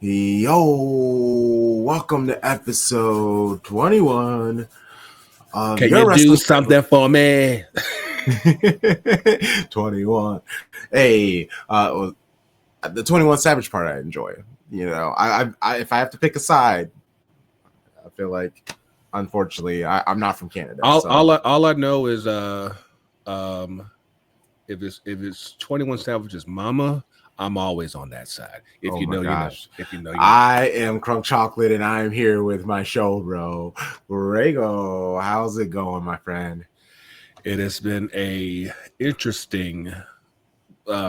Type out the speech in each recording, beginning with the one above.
Yo, welcome to episode 21 of Can you your do wrestling show. something for me? 21. Hey, the 21 Savage part I enjoy. You know, I if I have to pick a side, I feel like, unfortunately, I'm not from Canada. All I know is if it's 21 Savage's mama, I'm always on that side. If oh you my know, you know. gosh. If you know, you know. I am Crunk Chocolate, and I'm here with my show, bro. Rego, how's it going, my friend? It has been a interesting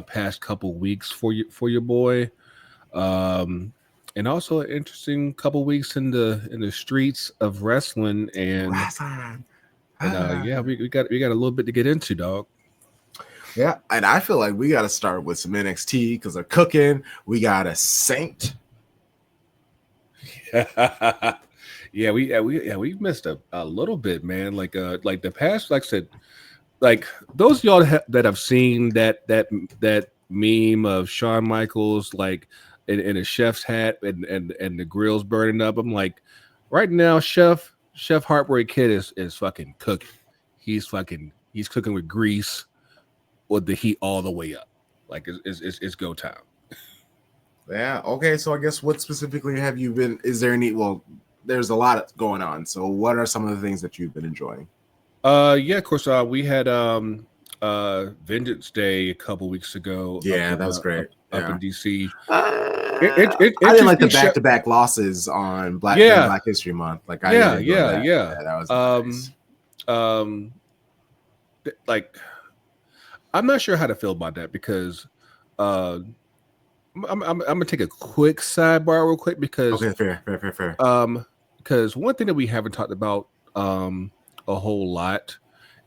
past couple weeks for your boy, and also an interesting couple weeks in the streets of wrestling, and yeah, we got a little bit to get into, dog. Yeah, and I feel like we got to start with some NXT because they're cooking. We got a Saint. We've missed a little bit, man. Like the past, like I said, like those of y'all that have seen that meme of Shawn Michaels like in a chef's hat and the grill's burning up. I'm like, right now, Chef Heartbreak Kid is fucking cooking. He's cooking with grease with the heat all the way up. Like it's go time. Yeah. Okay. So I guess what specifically have you been? Is there any? Well, there's a lot going on. So what are some of the things that you've been enjoying? Yeah, of course. We had Vengeance Day a couple weeks ago. Yeah, that was great. Up in DC. I didn't like the back-to-back losses on Black History Month. Like I didn't enjoy that. Yeah, that was nice. Like I'm not sure how to feel about that because I'm gonna take a quick sidebar real quick because fair. Because one thing that we haven't talked about a whole lot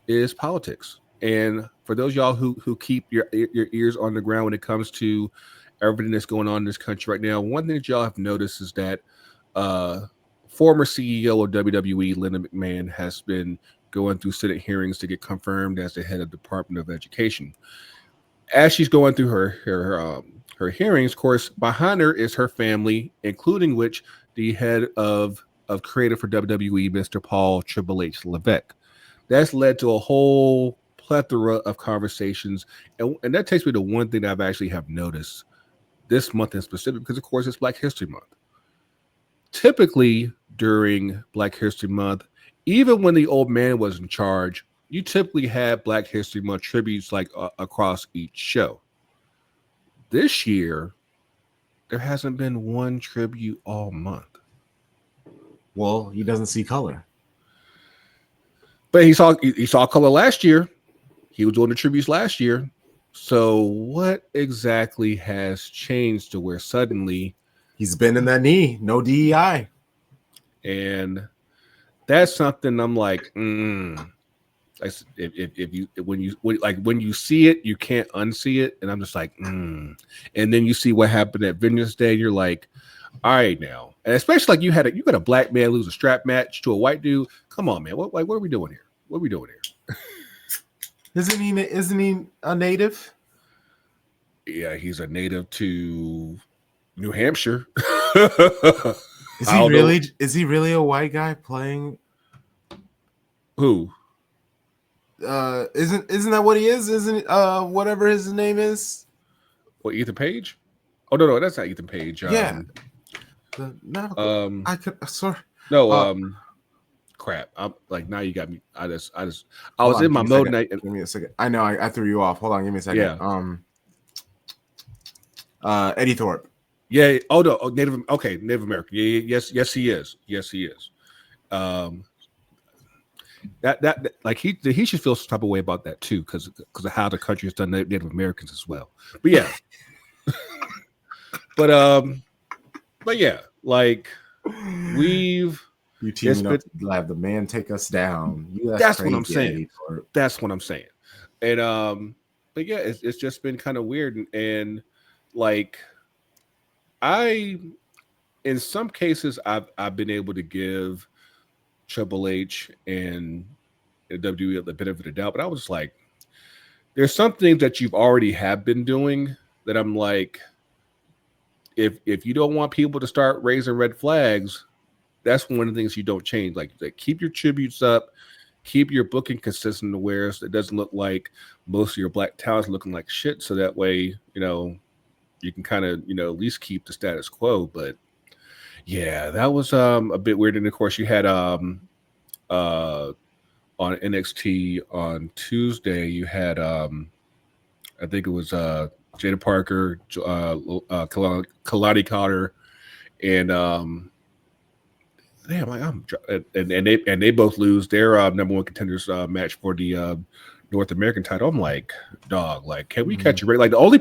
is politics. And for those y'all who keep your ears on the ground when it comes to everything that's going on in this country right now, one thing that y'all have noticed is that former CEO of WWE, Linda McMahon, has been going through Senate hearings to get confirmed as the head of the Department of Education. As she's going through her hearings, of course, behind her is her family, including which the head of creative for WWE, Mr. Paul Triple H Levesque. That's led to a whole plethora of conversations, and that takes me to one thing that I've actually have noticed this month in specific, because of course it's Black History Month. Typically during Black History Month, even when the old man was in charge, you typically had Black History Month tributes like across each show. This year, there hasn't been one tribute all month. Well, he doesn't see color. But he saw color last year. He was doing the tributes last year. So what exactly has changed to where suddenly he's been in that knee, no DEI? And that's something I'm like, when you see it, you can't unsee it. And I'm just like, And then you see what happened at Vengeance Day, and you're like, all right now. And especially like you had a black man lose a strap match to a white dude. Come on, man. What are we doing here? What are we doing here? Isn't he a native? Yeah, he's a native to New Hampshire. Is he really a white guy playing? Who? Isn't that what he is? Isn't whatever his name is? What, Ethan Page? Oh no, that's not Ethan Page. Yeah. Crap. I'm like, now you got me. I was in my mode night. Give me a second. I know I threw you off. Hold on, give me a second. Yeah. Eddie Thorpe. Yeah. Oh no. Oh, Native American. Yeah. Yes, he is. That like he should feel some type of way about that too, because of how the country has done Native Americans as well. But yeah. but yeah, like we've. You teaming up to have the man take us down. That's what I'm saying. That's what I'm saying. And but yeah, it's just been kind of weird, and like in some cases I've been able to give Triple H and WWE the benefit of the doubt, but I was like, there's some things that you've already have been doing that I'm like, if you don't want people to start raising red flags, that's one of the things you don't change. Like keep your tributes up, keep your booking consistent to where it doesn't look like most of your black talents looking like shit. So that way, you can kind of, at least keep the status quo. But yeah, that was a bit weird. And of course, you had on NXT on Tuesday, you had I think it was Jada Parker, Kalani Carter, and damn, and they both lose their number one contenders match for the North American title. I'm like, dog, like, can we catch a break? Like the only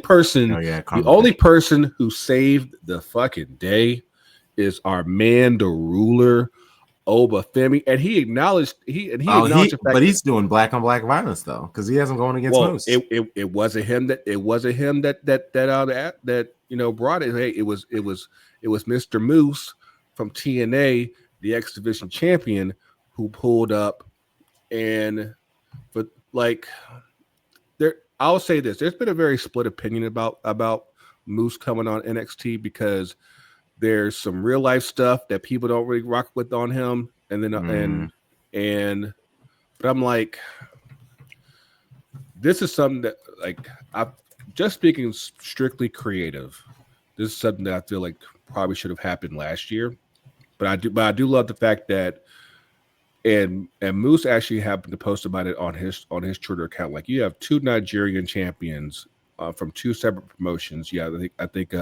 person who saved the fucking day is our man, the ruler, Oba Femi, and he acknowledged the fact but he's doing black on black violence though, because he hasn't gone against Moose. It wasn't him that brought it. Hey, it was Mr. Moose from TNA, the X Division champion, who pulled up. And but like I'll say this: there's been a very split opinion about Moose coming on NXT, because there's some real life stuff that people don't really rock with on him, and then but I'm like, this is something that, like, I'm just speaking strictly creative. This is something that I feel like probably should have happened last year, but I do love the fact that and Moose actually happened to post about it on his Twitter account. Like, you have two Nigerian champions from two separate promotions. Yeah, I think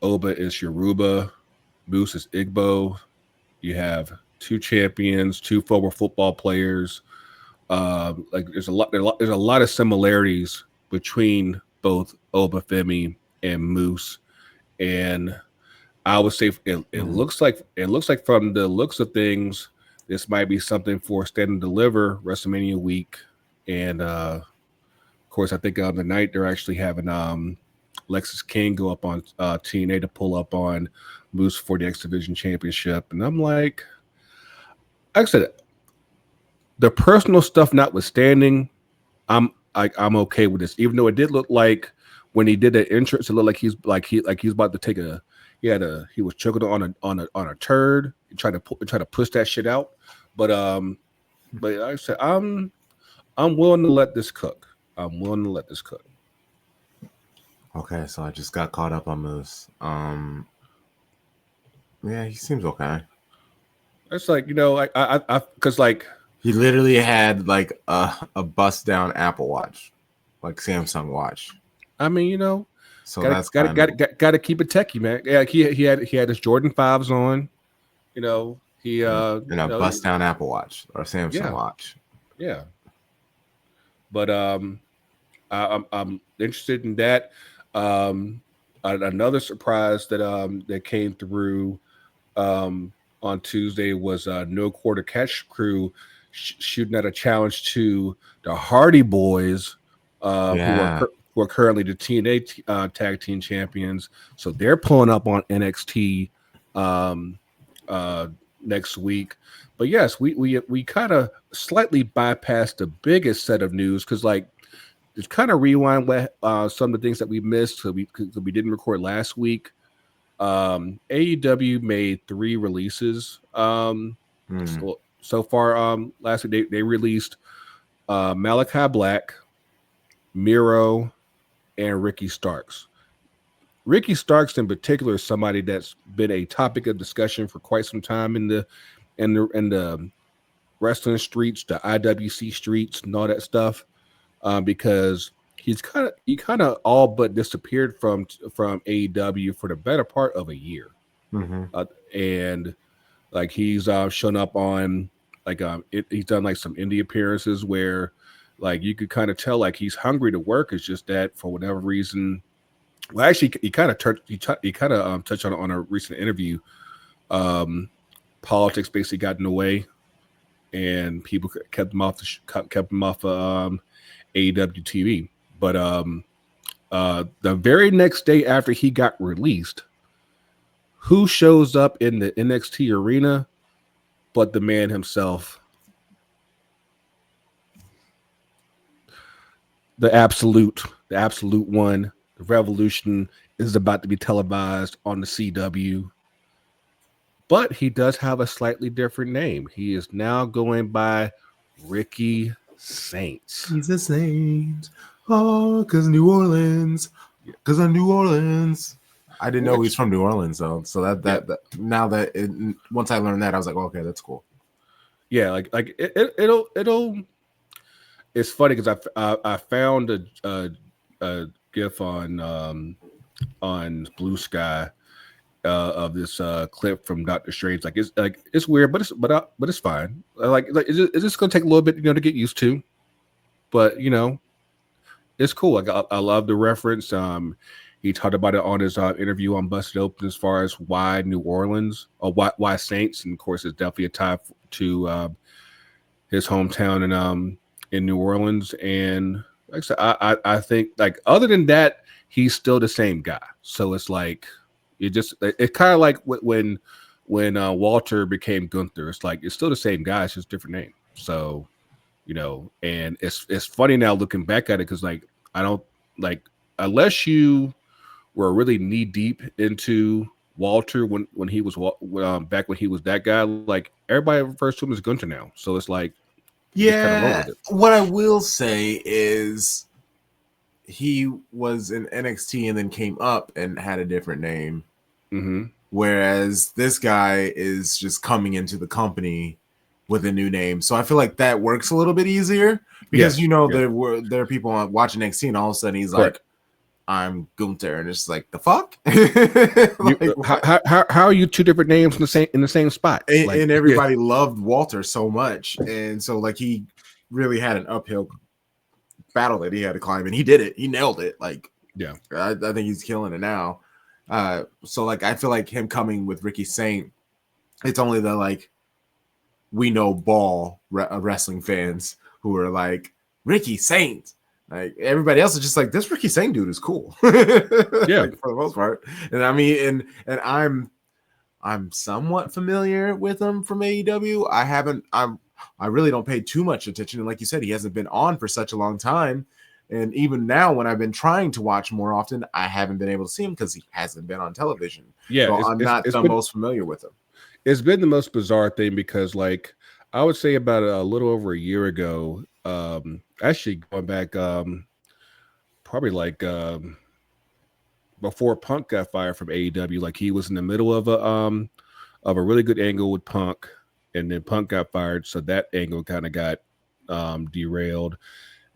Oba is Yoruba, Moose is Igbo. You have two champions, two former football players. Like there's a lot of similarities between both Oba Femi and Moose, and I would say it looks like from the looks of things, this might be something for Stand and Deliver WrestleMania week, and of course I think on the night they're actually having Lexis King go up on TNA to pull up on Moose for the X Division Championship, and I'm like I said, the personal stuff notwithstanding, I'm okay with this. Even though it did look like when he did that entrance, it looked like he was about to take he was choking on a turd and try to push that shit out. But like I said, I'm willing to let this cook. Okay, so I just got caught up on Moose. Yeah, he seems okay. It's like, I because like he literally had like a bust down Apple Watch, like Samsung Watch. I mean, so gotta keep it techie, man. Yeah, he had his Jordan 5s on. He bust down Apple Watch or Samsung Watch. Yeah. But I'm interested in that. Another surprise that came through on Tuesday was No Quarter Catch Crew shooting at a challenge to the Hardy Boys, who are currently the TNA tag team champions. So they're pulling up on NXT next week. But yes, we kind of slightly bypassed the biggest set of news, because like just kind of rewind some of the things that we missed because we didn't record last week. AEW made 3 releases so far. Last week they released Malachi Black, Miro, and Ricky Starks. Ricky Starks in particular is somebody that's been a topic of discussion for quite some time in the wrestling streets, the IWC streets, and all that stuff, because he kind of all but disappeared from AEW for the better part of a year, and like he's shown up on like he's done like some indie appearances where like you could kind of tell like he's hungry to work. It's just that for whatever reason, well, actually he kind of touched on a recent interview. Politics basically got in the way, and people kept him off AEW TV. But the very next day after he got released, who shows up in the NXT arena but the man himself, the absolute the absolute one. The Revolution is about to be televised on the CW. But he does have a slightly different name. He is now going by Ricky Saints. He's a saint. Oh, because New Orleans. Because of New Orleans. I didn't know he's from New Orleans though. So that now that once I learned that, I was like, okay, that's cool. Yeah, like it'll. It's funny because I found a GIF on Blue Sky of this clip from Doctor Strange. Like it's weird, but it's fine. It's just gonna take a little bit, to get used to. But it's cool. I love the reference. He talked about it on his interview on Busted Open as far as why New Orleans or why Saints, and of course it's definitely a tie to his hometown in New Orleans. And like I said, I think like other than that, he's still the same guy. So it's like it's kind of like when Walter became Gunther. It's like it's still the same guy, it's just a different name. So and it's funny now looking back at it because like I don't like unless you were really knee deep into Walter when he was back when he was that guy. Like everybody refers to him as Gunther now. So it's like yeah. What I will say is he was in NXT and then came up and had a different name. Mm-hmm. Whereas this guy is just coming into the company with a new name. So I feel like that works a little bit easier because there are people watching NXT and all of a sudden he's like, I'm Gunther, and it's like the fuck. How are you two different names in the same spot? And everybody loved Walter so much, and so like he really had an uphill battle that he had to climb, and he did it. He nailed it. Like I think he's killing it now. So like I feel like him coming with Ricky Saint, it's only the like we know ball wrestling fans who are like Ricky Saint. Like everybody else is just like this Ricky Saint dude is cool. Yeah, like, for the most part. And I mean, and I'm somewhat familiar with him from AEW. I really don't pay too much attention. And like you said, he hasn't been on for such a long time. And even now, when I've been trying to watch more often, I haven't been able to see him because he hasn't been on television. Yeah, so I'm not the most familiar with him. It's been the most bizarre thing because, like, I would say about a little over a year ago, actually going back, probably like before Punk got fired from AEW, like he was in the middle of a really good angle with Punk, and then Punk got fired, so that angle kind of got derailed.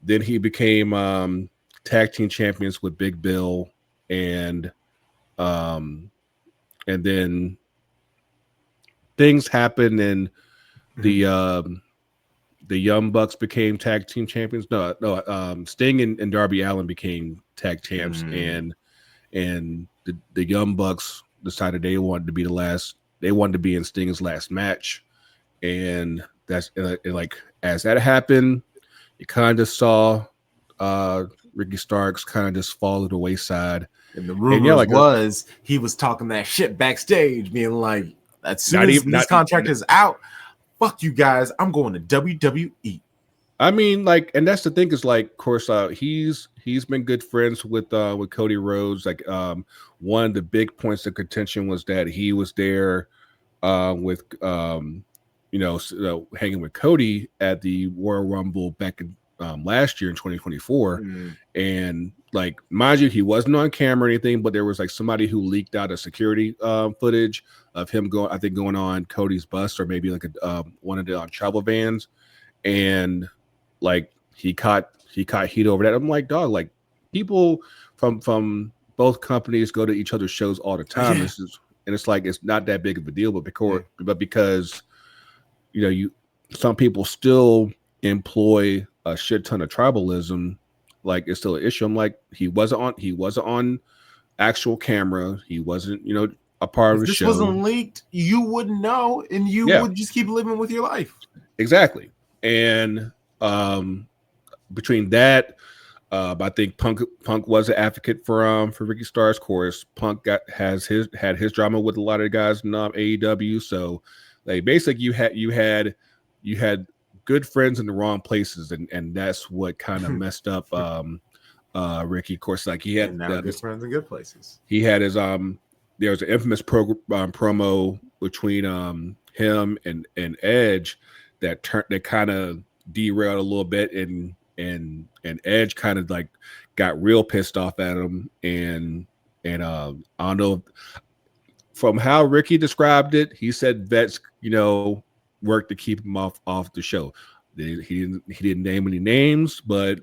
Then he became tag team champions with Big Bill, and then things happened, and the Young Bucks became tag team champions. Sting and Darby Allin became tag champs, and the Young Bucks decided they wanted to be they wanted to be in Sting's last match, and that's like as that happened, you kind of saw Ricky Starks kind of just fall to the wayside. And the rumor was he was talking that shit backstage, being like, as soon as this contract is out, fuck you guys, I'm going to WWE. I mean, like, and that's the thing is, like, of course, he's been good friends with Cody Rhodes. Like, one of the big points of contention was that he was there with hanging with Cody at the Royal Rumble back in last year in 2024. And like, mind you, he wasn't on camera or anything, but there was like somebody who leaked out a security footage of him going on Cody's bus, or maybe like one of the travel vans, and like he caught heat over that. I'm like, dog, like people from both companies go to each other's shows all the time. And it's like it's not that big of a deal, but because some people still employ a shit ton of tribalism, like it's still an issue. I'm like, he wasn't on actual camera. He wasn't, a part of the show. This wasn't leaked, you wouldn't know, and you would just keep living with your life. Exactly. And between that, I think Punk was an advocate for Ricky Starks. Of course, Punk had his drama with a lot of the guys in AEW. So, like, basically, you had good friends in the wrong places, and that's what kind of messed up Ricky. Of course, like he had and now good friends in good places. He had his there was an infamous promo between him and Edge that kind of derailed a little bit, and Edge kind of like got real pissed off at him, and I don't know, from how Ricky described it, he said vets worked to keep him off the show. He didn't name any names, but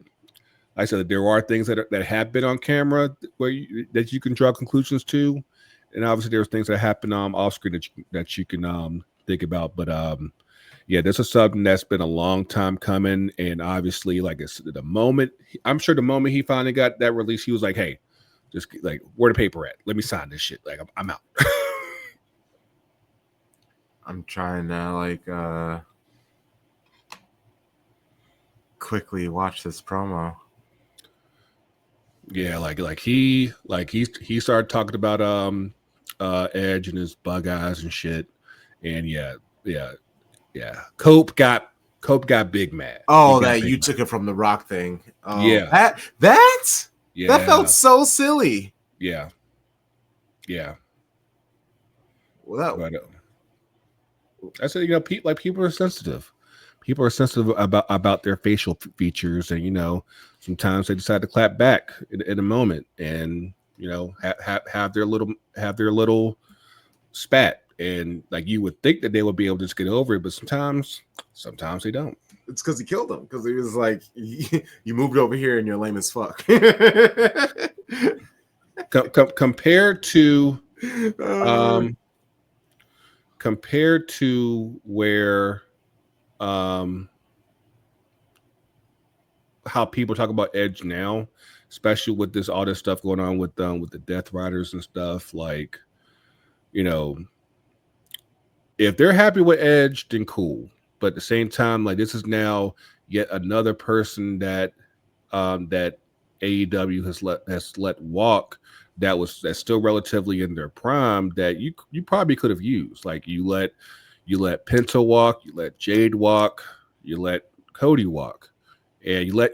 I said that there are things that have been on camera that you can draw conclusions to, and obviously there's things that happen off screen that you can think about. But yeah, this is something that's been a long time coming, and obviously, like it's the moment the moment he finally got that release, he was like, "Hey, just like where the paper at? Let me sign this shit. Like I'm out." I'm trying to quickly watch this promo. Yeah, like he started talking about Edge and his bug eyes and shit, and yeah. Cope got big mad. Oh, that you took it from the Rock thing. Oh, yeah, that felt so silly. Yeah. Well, I said, people are sensitive. People are sensitive about their facial features, and sometimes they decide to clap back in a moment, and have their little spat, and like you would think that they would be able to just get over it, but sometimes they don't. It's because he killed him, because he was like, you moved over here and you're lame as fuck. Compared to where how people talk about Edge now, especially with all this stuff going on with the Death Riders and stuff, like, if they're happy with Edge, then cool. But at the same time, like, this is now yet another person that AEW has let walk that's still relatively in their prime, that you probably could have used. Like, you let Penta walk, you let Jade walk, you let Cody walk, and you let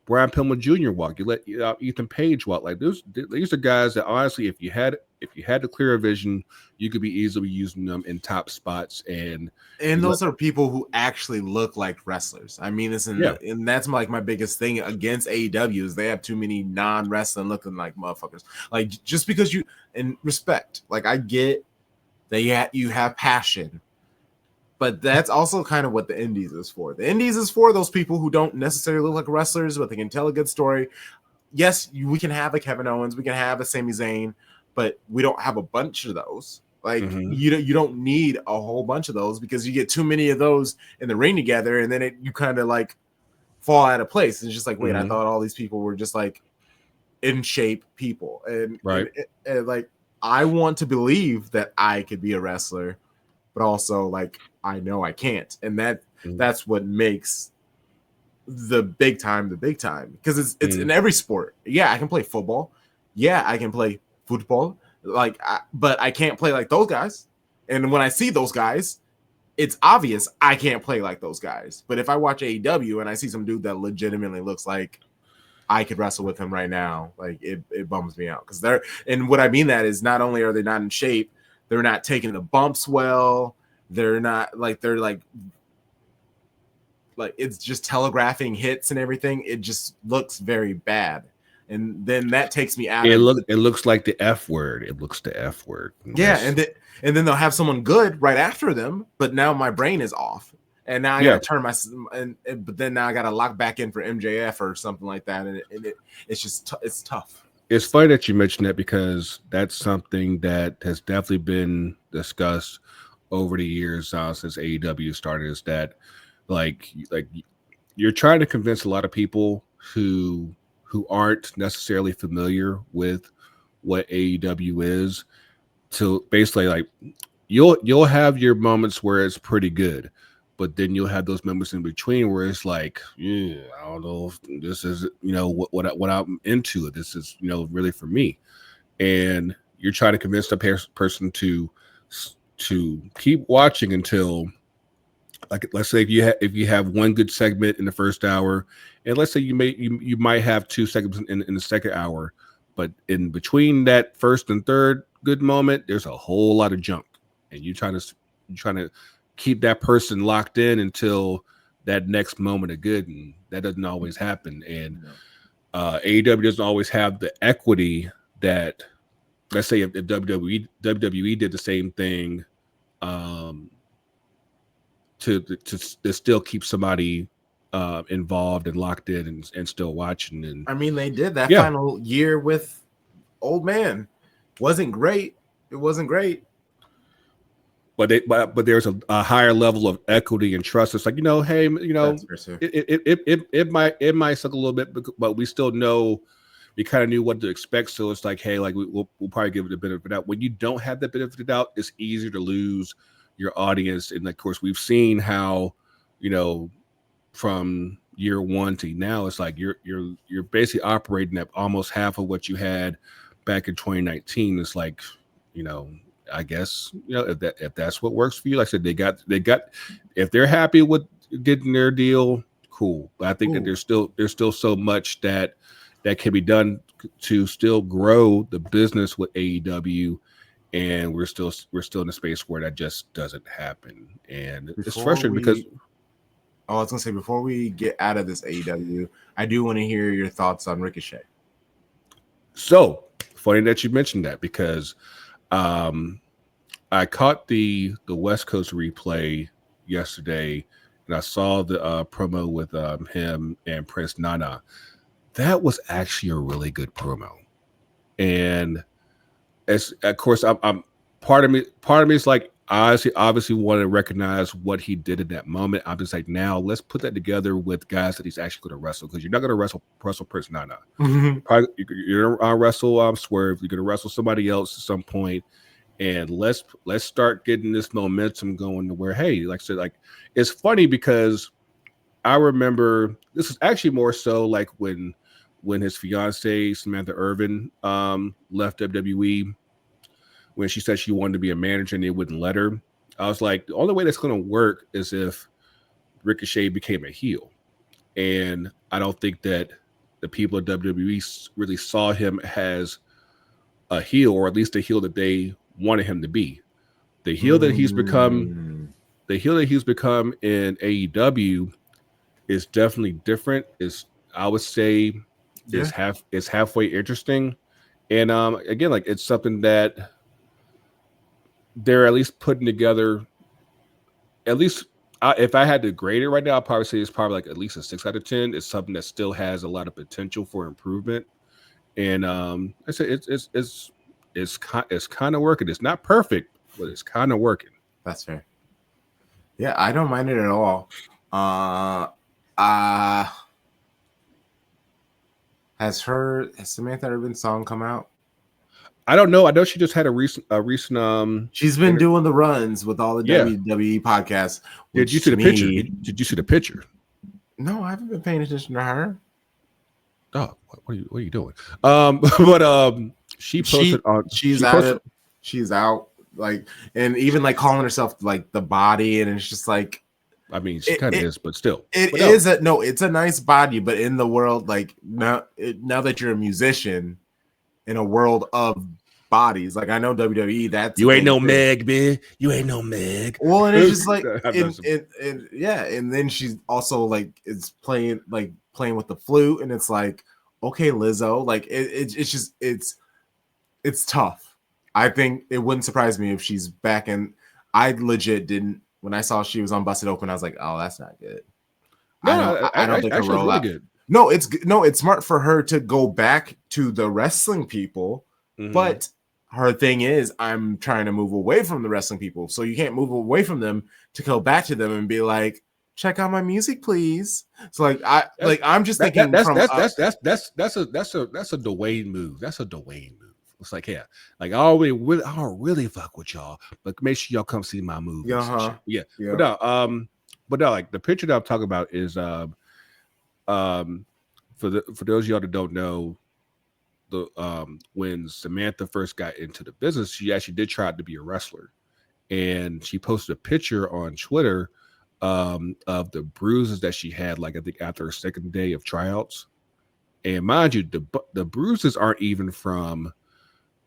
Brian Pillman Jr. walk, you let Ethan Page walk. Like, these are guys that honestly, if you had the clearer vision, you could be easily using them in top spots. And those are people who actually look like wrestlers. I mean, and that's like my biggest thing against AEW is they have too many non-wrestling looking like motherfuckers. Like, just because and respect, like, I get that you have passion, but that's also kind of what the Indies is for. The Indies is for those people who don't necessarily look like wrestlers, but they can tell a good story. Yes, we can have a Kevin Owens, we can have a Sami Zayn, but we don't have a bunch of those. Like, you don't need a whole bunch of those, because you get too many of those in the ring together, and then you kind of like fall out of place. It's just like, wait, I thought all these people were just like in shape people, and right. And like, I want to believe that I could be a wrestler, but also like I know I can't, and that's what makes the big time, because it's in every sport. Yeah, I can play football. Yeah, I can play football. Like, but I can't play like those guys. And when I see those guys, it's obvious I can't play like those guys. But if I watch AEW and I see some dude that legitimately looks like I could wrestle with him right now, like it bums me out, because and what I mean that is, not only are they not in shape, they're not taking the bumps well. They're not like, they're like it's just telegraphing hits and everything. It just looks very bad. And then that takes me out. It looks like the F word. It looks the F word. Yeah, and then they'll have someone good right after them, but now my brain is off, and now I gotta turn but then now I gotta lock back in for MJF or something like that, and it's just it's tough. It's funny that you mentioned that, because that's something that has definitely been discussed over the years since AEW started. Is that like you're trying to convince a lot of people who aren't necessarily familiar with what AEW is, to basically, like, you'll have your moments where it's pretty good, but then you'll have those moments in between where it's like, I don't know if this is what I'm into. This is really for me, and you're trying to convince the person to keep watching until, like, let's say if you have one good segment in the first hour, And let's say you might have 2 seconds in the second hour, but in between that first and third good moment, there's a whole lot of junk, and you're trying to keep that person locked in until that next moment of good, and that doesn't always happen. And AEW doesn't always have the equity that, let's say, if WWE did the same thing, to still keep somebody involved and locked in and still watching. And I mean, they did that final year with Old Man. Wasn't great. It wasn't great. But there's a higher level of equity and trust. It's like, hey, it might suck a little bit, but we still know, we kind of knew what to expect. So it's like, hey, like we'll probably give it a benefit of the doubt. When you don't have that benefit of the doubt, it's easier to lose your audience. And of course, we've seen how, from year one to now, it's like you're basically operating at almost half of what you had back in 2019. It's like, I guess, if that's what works for you, like I said, they got if they're happy with getting their deal, cool. But I think that there's still so much that can be done to still grow the business with AEW, and we're still in a space where that just doesn't happen, and it's frustrating because. I was gonna say, before we get out of this AEW, I do want to hear your thoughts on Ricochet. So funny that you mentioned that, because I caught the West Coast replay yesterday, and I saw the promo with him and Prince Nana. That was actually a really good promo, and as of course, I'm part of me is like, I obviously want to recognize what he did in that moment. I'm just like, now let's put that together with guys that he's actually going to wrestle, because you're not going to wrestle Prince Nana. Mm-hmm. You're going to wrestle Swerve. You're going to wrestle somebody else at some point, and let's start getting this momentum going to where, hey, like I said, like, it's funny because I remember this is actually more so like when his fiance Samantha Irvin left WWE, when she said she wanted to be a manager and they wouldn't let her. I was like, the only way that's going to work is if Ricochet became a heel. And I don't think that the people at WWE really saw him as a heel, or at least a heel that they wanted him to be. The heel that he's become, in AEW is definitely different. I would say, is halfway interesting. And again, like, it's something that they're at least putting together. At least if I had to grade it right now, I'd probably say it's probably like at least a 6 out of 10. It's something that still has a lot of potential for improvement. And I said it's kind of working. It's not perfect, but it's kind of working. That's fair. Yeah, I don't mind it at all. Has Samantha Irvin's song come out? I don't know. I know she just had a recent. She's been doing the runs with all the WWE podcasts. Did you see the picture? Did you see the picture? No, I haven't been paying attention to her. Oh, what are you doing? But she posted on. She's out. Like, and even like calling herself like the body, and it's just like, I mean, she kind of is, but still, it's a nice body, but in the world, like, now that you're a musician in a world of bodies, like, I know WWE, that's you ain't no Meg, man. You ain't no Meg. Well, and it's just like, and then she's also like, is playing with the flute, and it's like, okay, Lizzo, like, it's tough. I think it wouldn't surprise me if she's back, and I legit didn't. When I saw she was on Busted Open, I was like, "Oh, that's not good." No, I don't think her rollout. Really good. No, it's smart for her to go back to the wrestling people, but her thing is, I'm trying to move away from the wrestling people, so you can't move away from them to go back to them and be like, "Check out my music, please." So I'm just thinking that's a Dwayne move. That's a Dwayne move. It's like, yeah, like, I don't really fuck with y'all, but make sure y'all come see my movies. Yeah. But no, like, the picture that I'm talking about is for those of y'all that don't know, the when Samantha first got into the business, she actually did try to be a wrestler, and she posted a picture on Twitter of the bruises that she had, like I think after her second day of tryouts. And mind you, the bruises aren't even from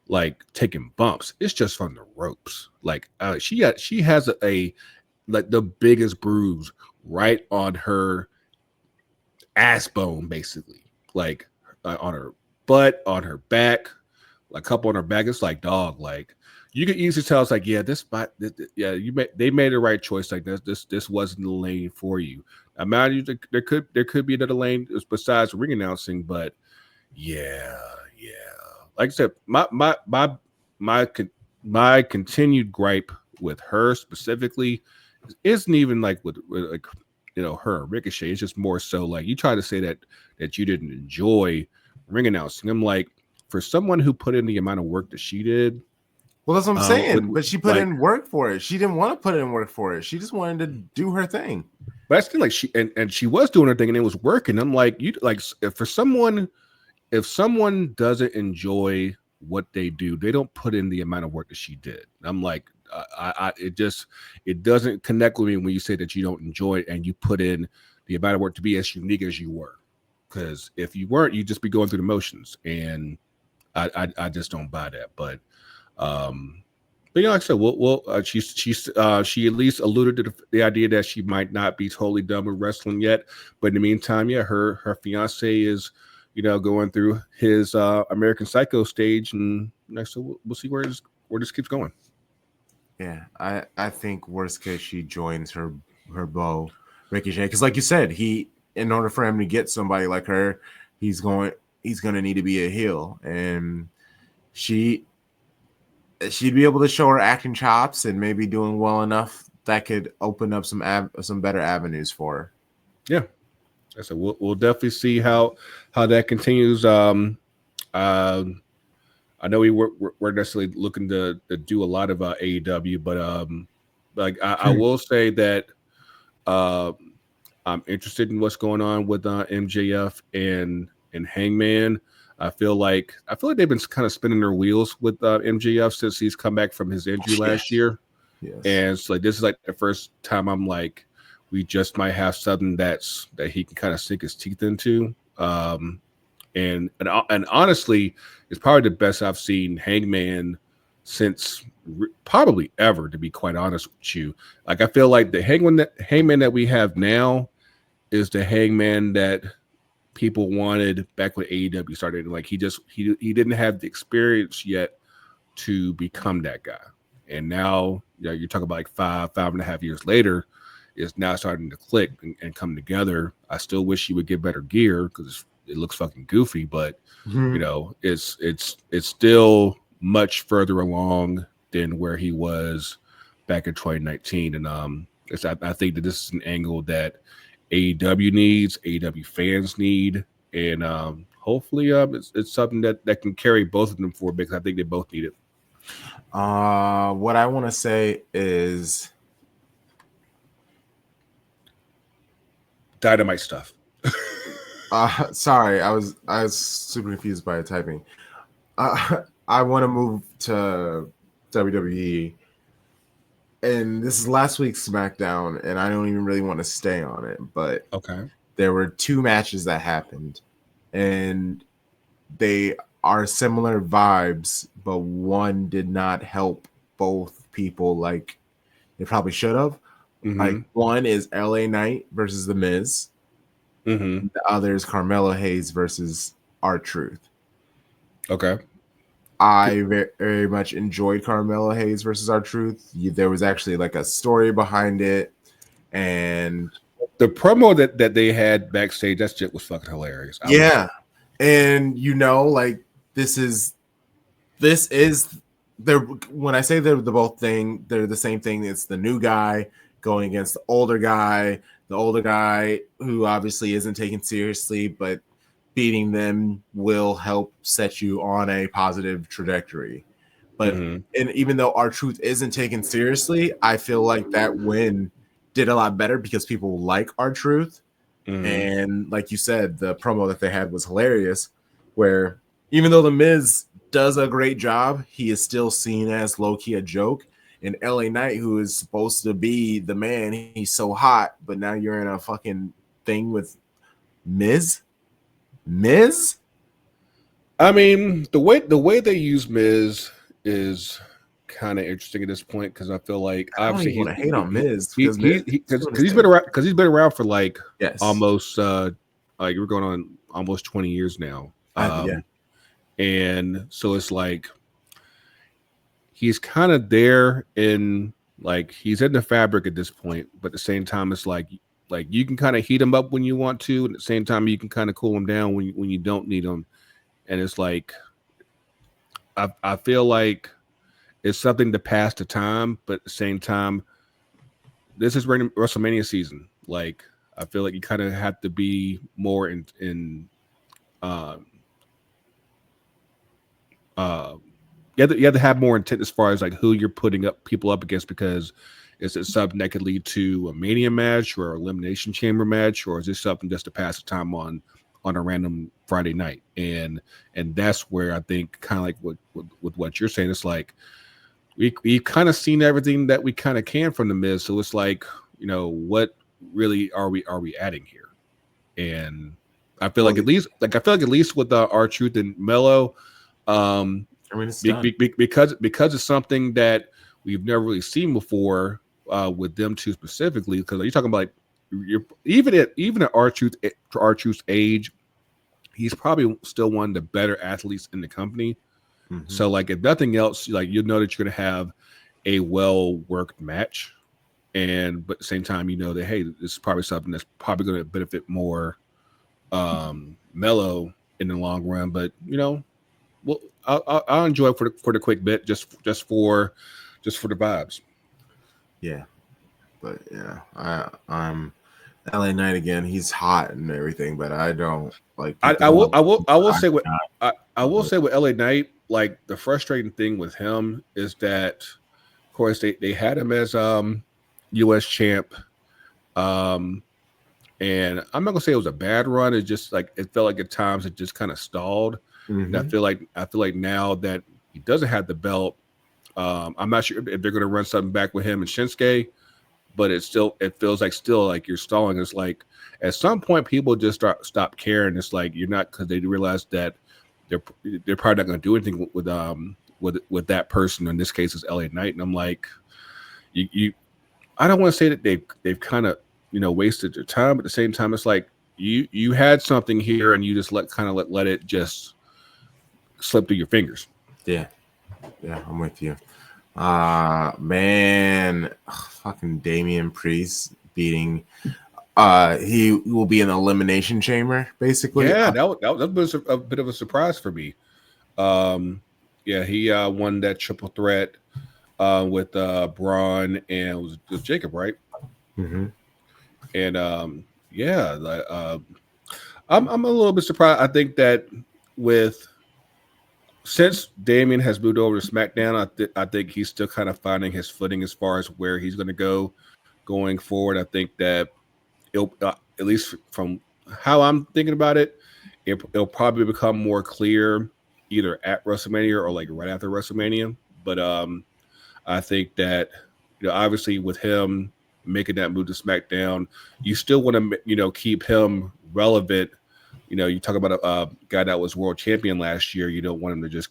like taking bumps; it's just from the ropes. Like she has a like the biggest bruise right on her ass bone, basically, like on her butt, on her back, a couple on her back. It's like, dog, like you could easily tell. It's like, yeah, yeah, they made the right choice. Like this wasn't the lane for you. I imagine there could be another lane besides ring announcing, but yeah. Like I said, my continued gripe with her specifically isn't even like with like her and Ricochet. It's just more so like you try to say that you didn't enjoy ring announcing. I'm like, for someone who put in the amount of work that she did. Well, that's what I'm saying. But she put like, in work for it. She didn't want to put in work for it. She just wanted to do her thing. But I still like she and she was doing her thing and it was working. I'm like, you like if someone doesn't enjoy what they do, they don't put in the amount of work that she did. I'm like, it doesn't connect with me when you say that you don't enjoy it and you put in the amount of work to be as unique as you were. Because if you weren't, you'd just be going through the motions, and I just don't buy that. But like I said, she at least alluded to the idea that she might not be totally done with wrestling yet. But in the meantime, yeah, her fiance is going through his American Psycho stage, and so we'll see where this keeps going. Yeah, I think worst case she joins her beau Ricochet, because like you said, in order for him to get somebody like her, he's going to need to be a heel, and she'd be able to show her acting chops and maybe doing well enough that could open up some better avenues for her. Yeah. So we'll definitely see how that continues. I know we're necessarily looking to do a lot of AEW, but like I will say that I'm interested in what's going on with MJF and Hangman. I feel like they've been kind of spinning their wheels with MJF since he's come back from his injury last year. Yes. And so like this is like the first time I'm like, we just might have something that he can kind of sink his teeth into. And honestly, it's probably the best I've seen Hangman since probably ever, to be quite honest with you. Like I feel like the Hangman that we have now is the Hangman that people wanted back when AEW started. Like he didn't have the experience yet to become that guy. And now you're talking about like 5.5 years later, it's now starting to click and come together. I still wish he would get better gear because it looks fucking goofy, but it's still much further along than where he was back in 2019. And I think that this is an angle that AEW needs, AEW fans need, and hopefully it's something that can carry both of them forward, because I think they both need it. What I want to say is Dynamite stuff. Sorry, I was super confused by the typing. I want to move to WWE, and this is last week's SmackDown, and I don't even really want to stay on it, but okay, there were 2 matches that happened, and they are similar vibes, but one did not help both people like they probably should have. Mm-hmm. Like one is LA Knight versus The Miz. Mm-hmm. The other is Carmelo Hayes versus R-Truth. Okay. I very, very much enjoyed Carmelo Hayes versus R-Truth. There was actually like a story behind it, and the promo that they had backstage, that shit was fucking hilarious. And like this is when I say they're they're the same thing. It's the new guy going against the older guy who obviously isn't taken seriously, but beating them will help set you on a positive trajectory. But and even though R-Truth isn't taken seriously, I feel like that win did a lot better because people like R-Truth. And like you said, the promo that they had was hilarious, where even though The Miz does a great job, he is still seen as low-key a joke. and LA Knight, who is supposed to be the man. He's so hot, but now you're in a fucking thing with Miz. I mean, the way they use Miz is kind of interesting at this point because I feel like I don't obviously even want to hate on Miz because he's been around for like almost like we're going on almost 20 years now. And so it's like he's kind of there in like he's in the fabric at this point, but at the same time it's like you can kind of heat him up when you want to, and at the same time you can kind of cool him down when you don't need him. And it's like I feel like it's something to pass the time, but at the same time, this is WrestleMania season. Like I feel like you kind of have to be more in you have to have more intent as far as like who you're putting up people up against, because is it something that could lead to a Mania match or elimination chamber match, or is this something just to pass the time on a random Friday night? And that's where I think kind of like with what you're saying, it's like we've kind of seen everything that we kind of can from the Miz, so it's like, you know, what really are we adding here? And I feel like at least with R-Truth and Mello, I mean, it's because it's something that we've never really seen before with them two specifically. Because you're talking about like even at R-Truth's age, he's probably still one of the better athletes in the company. Mm-hmm. So like if nothing else, like you'll know that you're gonna have a well worked match, but at the same time you know that hey, this is probably something that's probably going to benefit more Mello in the long run. But you know, well, I'll enjoy it for the quick bit, just for the vibes. Yeah, but yeah, I'm LA Knight again. He's hot and everything, but I don't like. I will say with LA Knight, like the frustrating thing with him is that, of course, they had him as U.S. champ, and I'm not gonna say it was a bad run. It's just like it felt like at times it just kind of stalled. Mm-hmm. And I feel like now that he doesn't have the belt, I'm not sure if they're gonna run something back with him and Shinsuke, but it feels like you're stalling. It's like at some point people just stop caring. It's like you're not, because they realize that they're probably not gonna do anything with that person. In this case, it's LA Knight, and I'm like, I don't want to say that they've kind of, you know, wasted their time, but at the same time, it's like you had something here and you just let it just slip through your fingers. Yeah, I'm with you. Man, fucking Damian Priest beating. He will be in the elimination chamber, basically. Yeah, that was a bit of a surprise for me. Yeah, he won that triple threat with Braun and was Jacob, right? Mm-hmm. And I'm a little bit surprised. I think that since Damian has moved over to SmackDown, I think he's still kind of finding his footing as far as where he's going to go going forward. I think that it'll, at least from how I'm thinking about it, it'll probably become more clear either at WrestleMania or like right after WrestleMania. But I think that, you know, obviously with him making that move to SmackDown, you still want to, you know, keep him relevant. You know, you talk about a guy that was world champion last year. You don't want him to just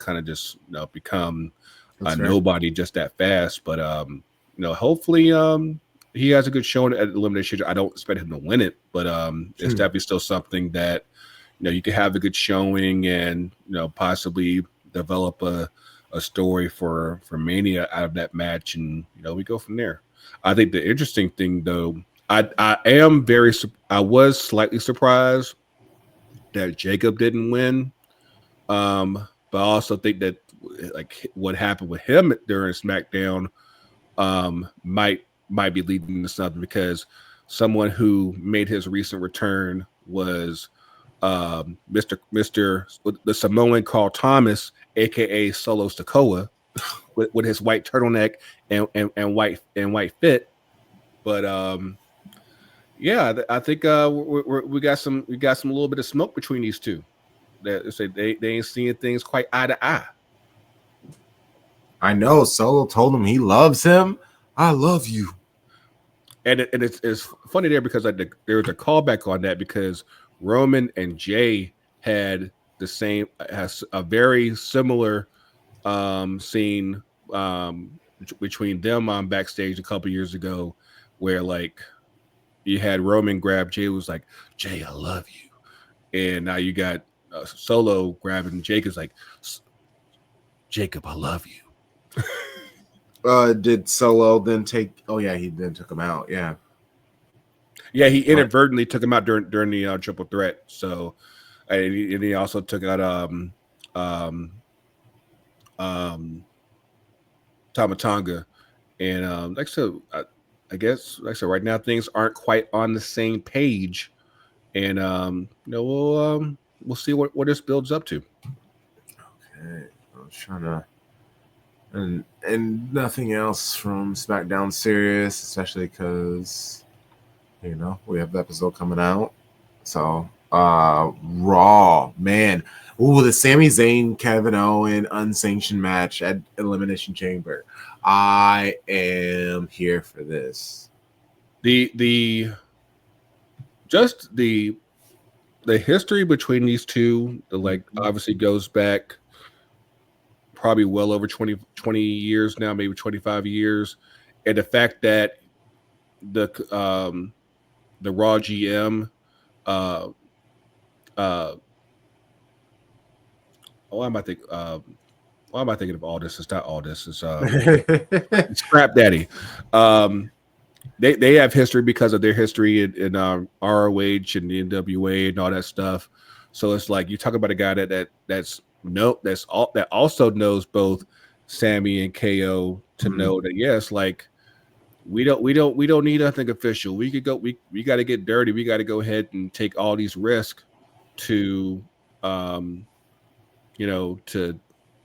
become a nobody just that fast. But you know, hopefully he has a good showing at Elimination. I don't expect him to win it, but it's definitely still something that, you know, you could have a good showing and, you know, possibly develop a story for Mania out of that match, and you know, we go from there. I think the interesting thing, though, I was slightly surprised that Jacob didn't win, but I also think that like what happened with him during SmackDown might be leading to something, because someone who made his recent return was Mr. the Samoan called Thomas, aka Solo Sikoa, with his white turtleneck and white fit. But yeah, I think we got a little bit of smoke between these two. That say they ain't seeing things quite eye to eye. I know Solo told him he loves him. I love you. And it's funny there because there was a callback on that because Roman and Jay had has a very similar scene between them on backstage a couple years ago, where like you had Roman grab Jay, was like, Jay, I love you, and now you got Solo grabbing Jake, is like, Jacob, I love you. Did Solo then take? Oh yeah, he then took him out. Yeah. Yeah, he inadvertently took him out during the triple threat. So, and he also took out Tamatanga, and like I said, I guess like I said, right now things aren't quite on the same page, and we'll see what this builds up to. Okay, I was trying to, and nothing else from SmackDown serious, especially because we have the episode coming out. So Raw, man. Ooh, the Sami Zayn, Kevin Owens unsanctioned match at Elimination Chamber. I am here for this. The history between these two, obviously goes back probably well over 20 years now, maybe 25 years. And the fact that the Raw GM why am I thinking of all this? It's not all this. It's Scrap Daddy. They have history because of their history in ROH and the NWA and all that stuff. So it's like you talk about a guy that also knows both Sami and KO to know that yes, like we don't need nothing official. We could go. We got to get dirty. We got to go ahead and take all these risks to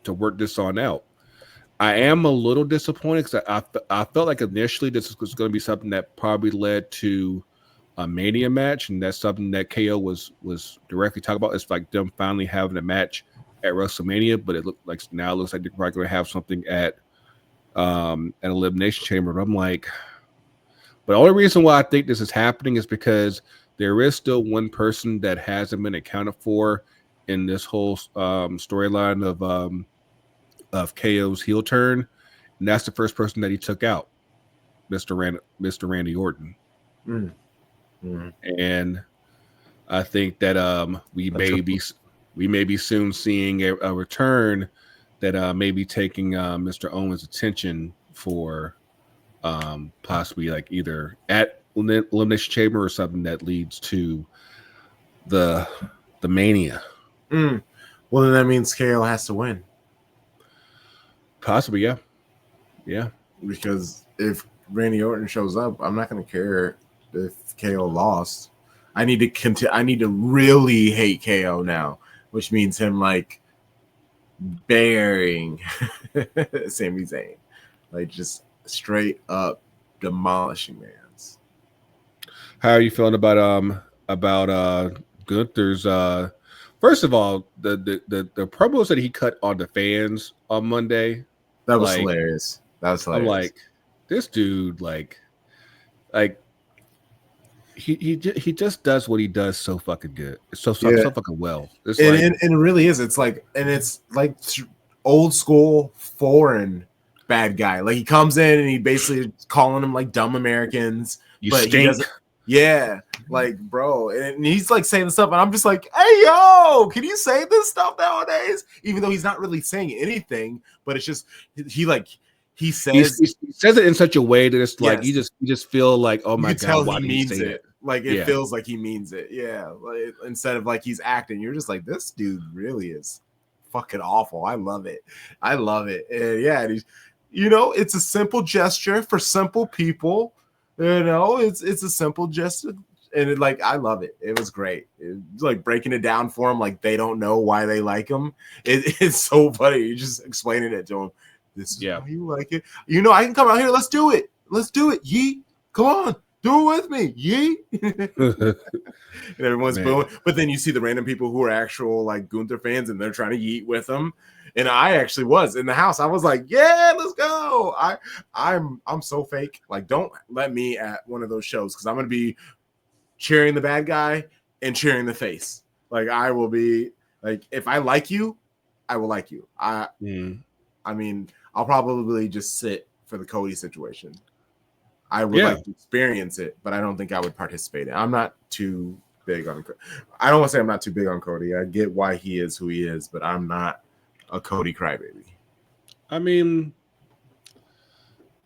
to work this on out. I am a little disappointed because I felt like initially this was going to be something that probably led to a Mania match, and that's something that KO was directly talking about. It's like them finally having a match at WrestleMania, but it looks like they're probably going to have something at an Elimination Chamber. But I'm like, but the only reason why I think this is happening is because there is still one person that hasn't been accounted for in this whole storyline of KO's heel turn, and that's the first person that he took out, Mr. Randy Orton. And I think that we may be soon seeing a return that may be taking Mr. Owens' attention for possibly like either at Elimination Chamber or something that leads to the Mania. Well, then that means KO has to win. Possibly, yeah. Because if Randy Orton shows up, I'm not going to care if KO lost. I need to really hate KO now, which means him like burying Sami Zayn, like just straight up demolishing man's. How are you feeling about Gunther's? First of all, the promos that he cut on the fans on Monday. That was hilarious. I'm like, this dude, he just does what he does so fucking good. So fucking well. And it really is. It's like old school foreign bad guy. Like he comes in and he basically calling them like dumb Americans. He doesn't. Yeah, like bro, and he's like saying stuff, and I'm just like, hey yo, can you say this stuff nowadays? Even though he's not really saying anything, but it's just he says he says it in such a way that it's like you just feel like, oh my god, why he did he say it? Like it feels like he means it. Yeah, like, instead of like he's acting, you're just like, this dude really is fucking awful. I love it. And yeah, and he's, it's a simple gesture for simple people. It's a simple gesture, and I love it. It was great. It's like breaking it down for them, like they don't know why they like him. It's so funny. You're just explaining it to them. This is why you like it. I can come out here. Let's do it. Yee. Come on. Do it with me, yeet. And everyone's Man. booing. But then you see the random people who are actual like Gunther fans, and they're trying to yeet with them. And I actually was in the house. I was like, "Yeah, let's go." I'm so fake. Like, don't let me at one of those shows because I'm gonna be cheering the bad guy and cheering the face. Like, I will be like, if I like you, I will like you. I mean, I'll probably just sit for the Cody situation. I would like to experience it, but I don't think I would participate in it. I'm not too big on Cody. I don't want to say I'm not too big on Cody. I get why he is who he is, but I'm not a Cody crybaby. I mean,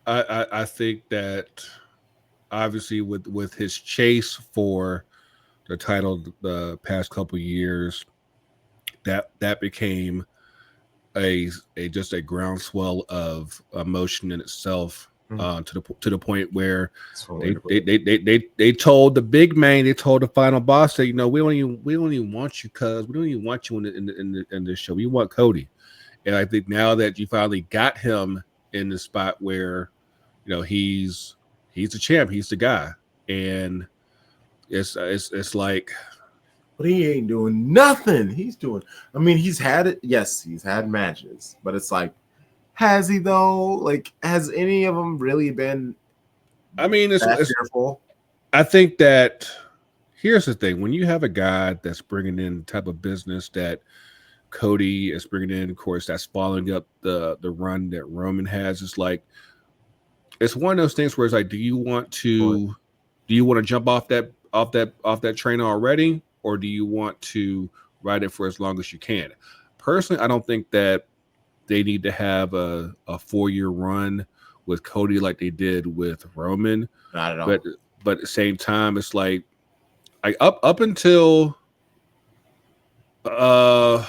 I think that obviously with his chase for the title the past couple of years, that became a just a groundswell of emotion in itself. To the point where they told the big man, they told the final boss that, you know, we don't even want you, cuz we don't even want you in this show. We want Cody. And I think now that you finally got him in the spot where, you know, he's the champ, he's the guy, and it's like, but he ain't doing nothing. He's doing. I mean, he's had it. Yes, he's had matches, but it's like, has he though? Like, has any of them really been? I mean, it's fearful. I think that here's the thing: when you have a guy that's bringing in the type of business that Cody is bringing in, of course, that's following up the run that Roman has. It's like, it's one of those things where it's like, do you want to jump off that train already, or do you want to ride it for as long as you can? Personally, I don't think that they need to have a 4-year run with Cody like they did with Roman. Not at all. But at the same time, it's like up until I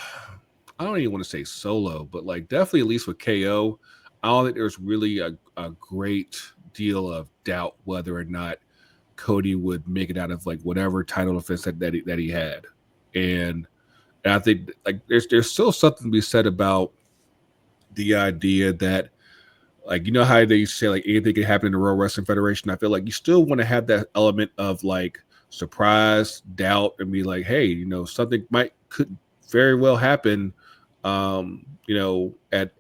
don't even want to say Solo, but like definitely at least with KO, I don't think there's really a great deal of doubt whether or not Cody would make it out of like whatever title defense that he had. And I think like there's still something to be said about the idea that, like, you know how they used to say like anything can happen in the World Wrestling Federation. I feel like you still want to have that element of like surprise, doubt, and be like, hey, you know, something could very well happen, you know, at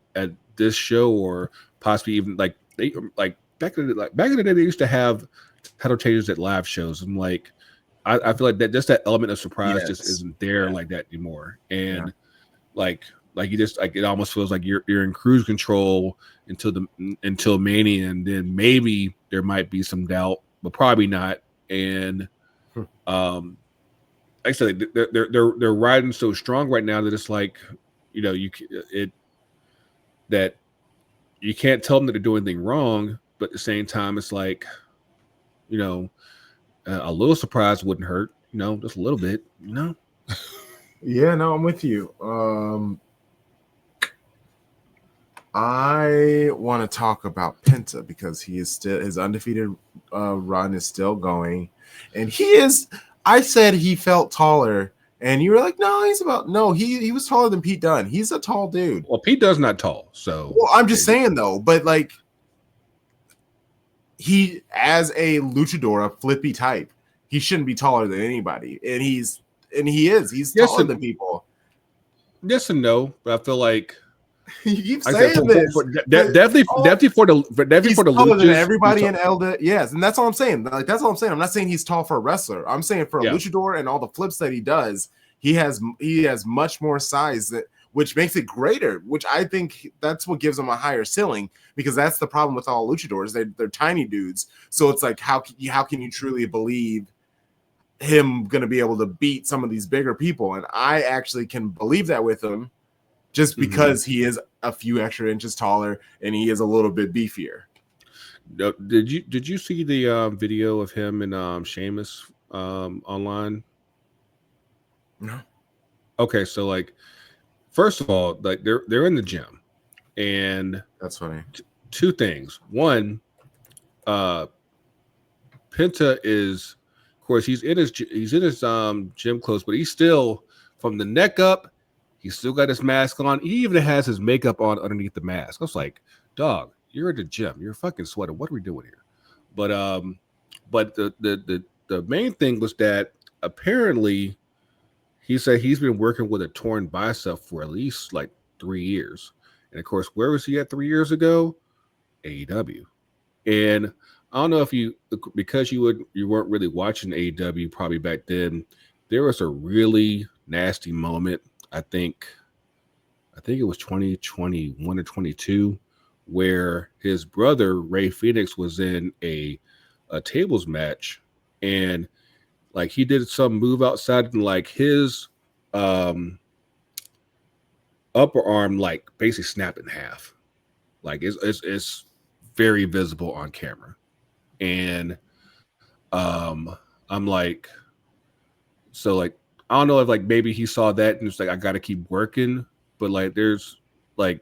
this show, or possibly even like they like back in the day they used to have title changes at live shows. I'm like, I feel like that just that element of surprise just isn't there like that anymore. And like you just like, it almost feels like you're in cruise control until Mania, and then maybe there might be some doubt, but probably not. And like I said, they're riding so strong right now that it's like, you know, that you can't tell them that they're doing anything wrong, but at the same time, it's like, you know, a little surprise wouldn't hurt, you know, just a little bit, you know. Yeah, no, I'm with you. I want to talk about Penta because he is still, his undefeated run is still going, and he is. I said he felt taller, and you were like, "No, he was taller than Pete Dunne. He's a tall dude." Well, Pete Dunne's not tall, so. Well, I'm just saying though, but like, he as a luchador, a flippy type, he shouldn't be taller than anybody, and he is. He's taller than people. Yes and no, but I feel like. You keep saying this. Definitely for the taller than everybody in Elda. Yes, and that's all I'm saying. Like, that's all I'm saying. I'm not saying he's tall for a wrestler. I'm saying for a luchador and all the flips that he does, he has much more size, which makes it greater. Which I think that's what gives him a higher ceiling, because that's the problem with all luchadors. They're tiny dudes. So it's like, how can you truly believe him going to be able to beat some of these bigger people? And I actually can believe that with him, just because he is a few extra inches taller and he is a little bit beefier. Did you see the video of him and Sheamus online? No. Okay, so like, first of all, like they're in the gym, and that's funny. Two things. One, Penta is, of course, he's in his gym clothes, but he's still, from the neck up, he's still got his mask on. He even has his makeup on underneath the mask. I was like, dog, you're at the gym. You're fucking sweating. What are we doing here? But But the main thing was that apparently he said he's been working with a torn bicep for at least like 3 years. And of course, where was he at 3 years ago? AEW. And I don't know if you, because you weren't really watching AEW probably back then. There was a really nasty moment. I think it was 2021 or 22, where his brother Ray Phoenix was in a tables match, and like he did some move outside, and like his um upper arm like basically snapped in half. Like it's very visible on camera. And I'm like, so like I don't know if like maybe he saw that and it's like I gotta keep working, but like there's like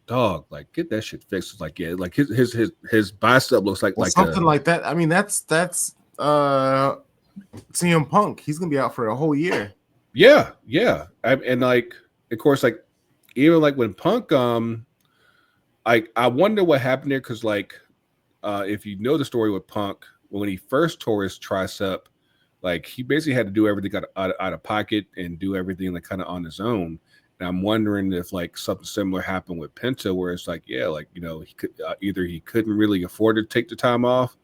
dog, like get that shit fixed. It's like yeah, like his bicep looks like something like that. I mean, that's CM Punk. He's gonna be out for a whole year. Yeah. And like of course, like even like when Punk I wonder what happened there because like if you know the story with Punk, when he first tore his tricep, like he basically had to do everything out of pocket and do everything like kind of on his own. And I'm wondering if like something similar happened with Penta, where it's like, yeah, like he could either he couldn't really afford to take the time off,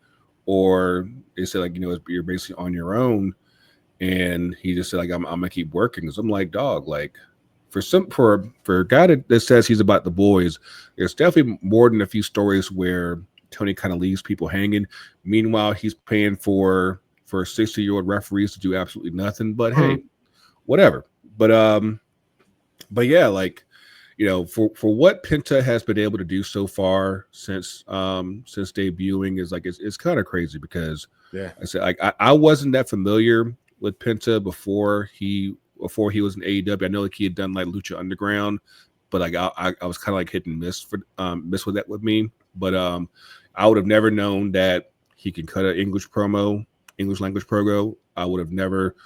or they said like you're basically on your own, and he just said like I'm gonna keep working. Because I'm like, dog, like for a guy that says he's about the boys, there's definitely more than a few stories where Tony kind of leaves people hanging. Meanwhile, he's paying for 60-year-old referees to do absolutely nothing. But hey, whatever. But yeah, like for what Penta has been able to do so far since debuting is like it's kind of crazy because I said like I wasn't that familiar with Penta before he was in AEW. I know like he had done like Lucha Underground, but like I was kind of like hit and miss with that with me. But I would have never known that he can cut an English language promo. I would have never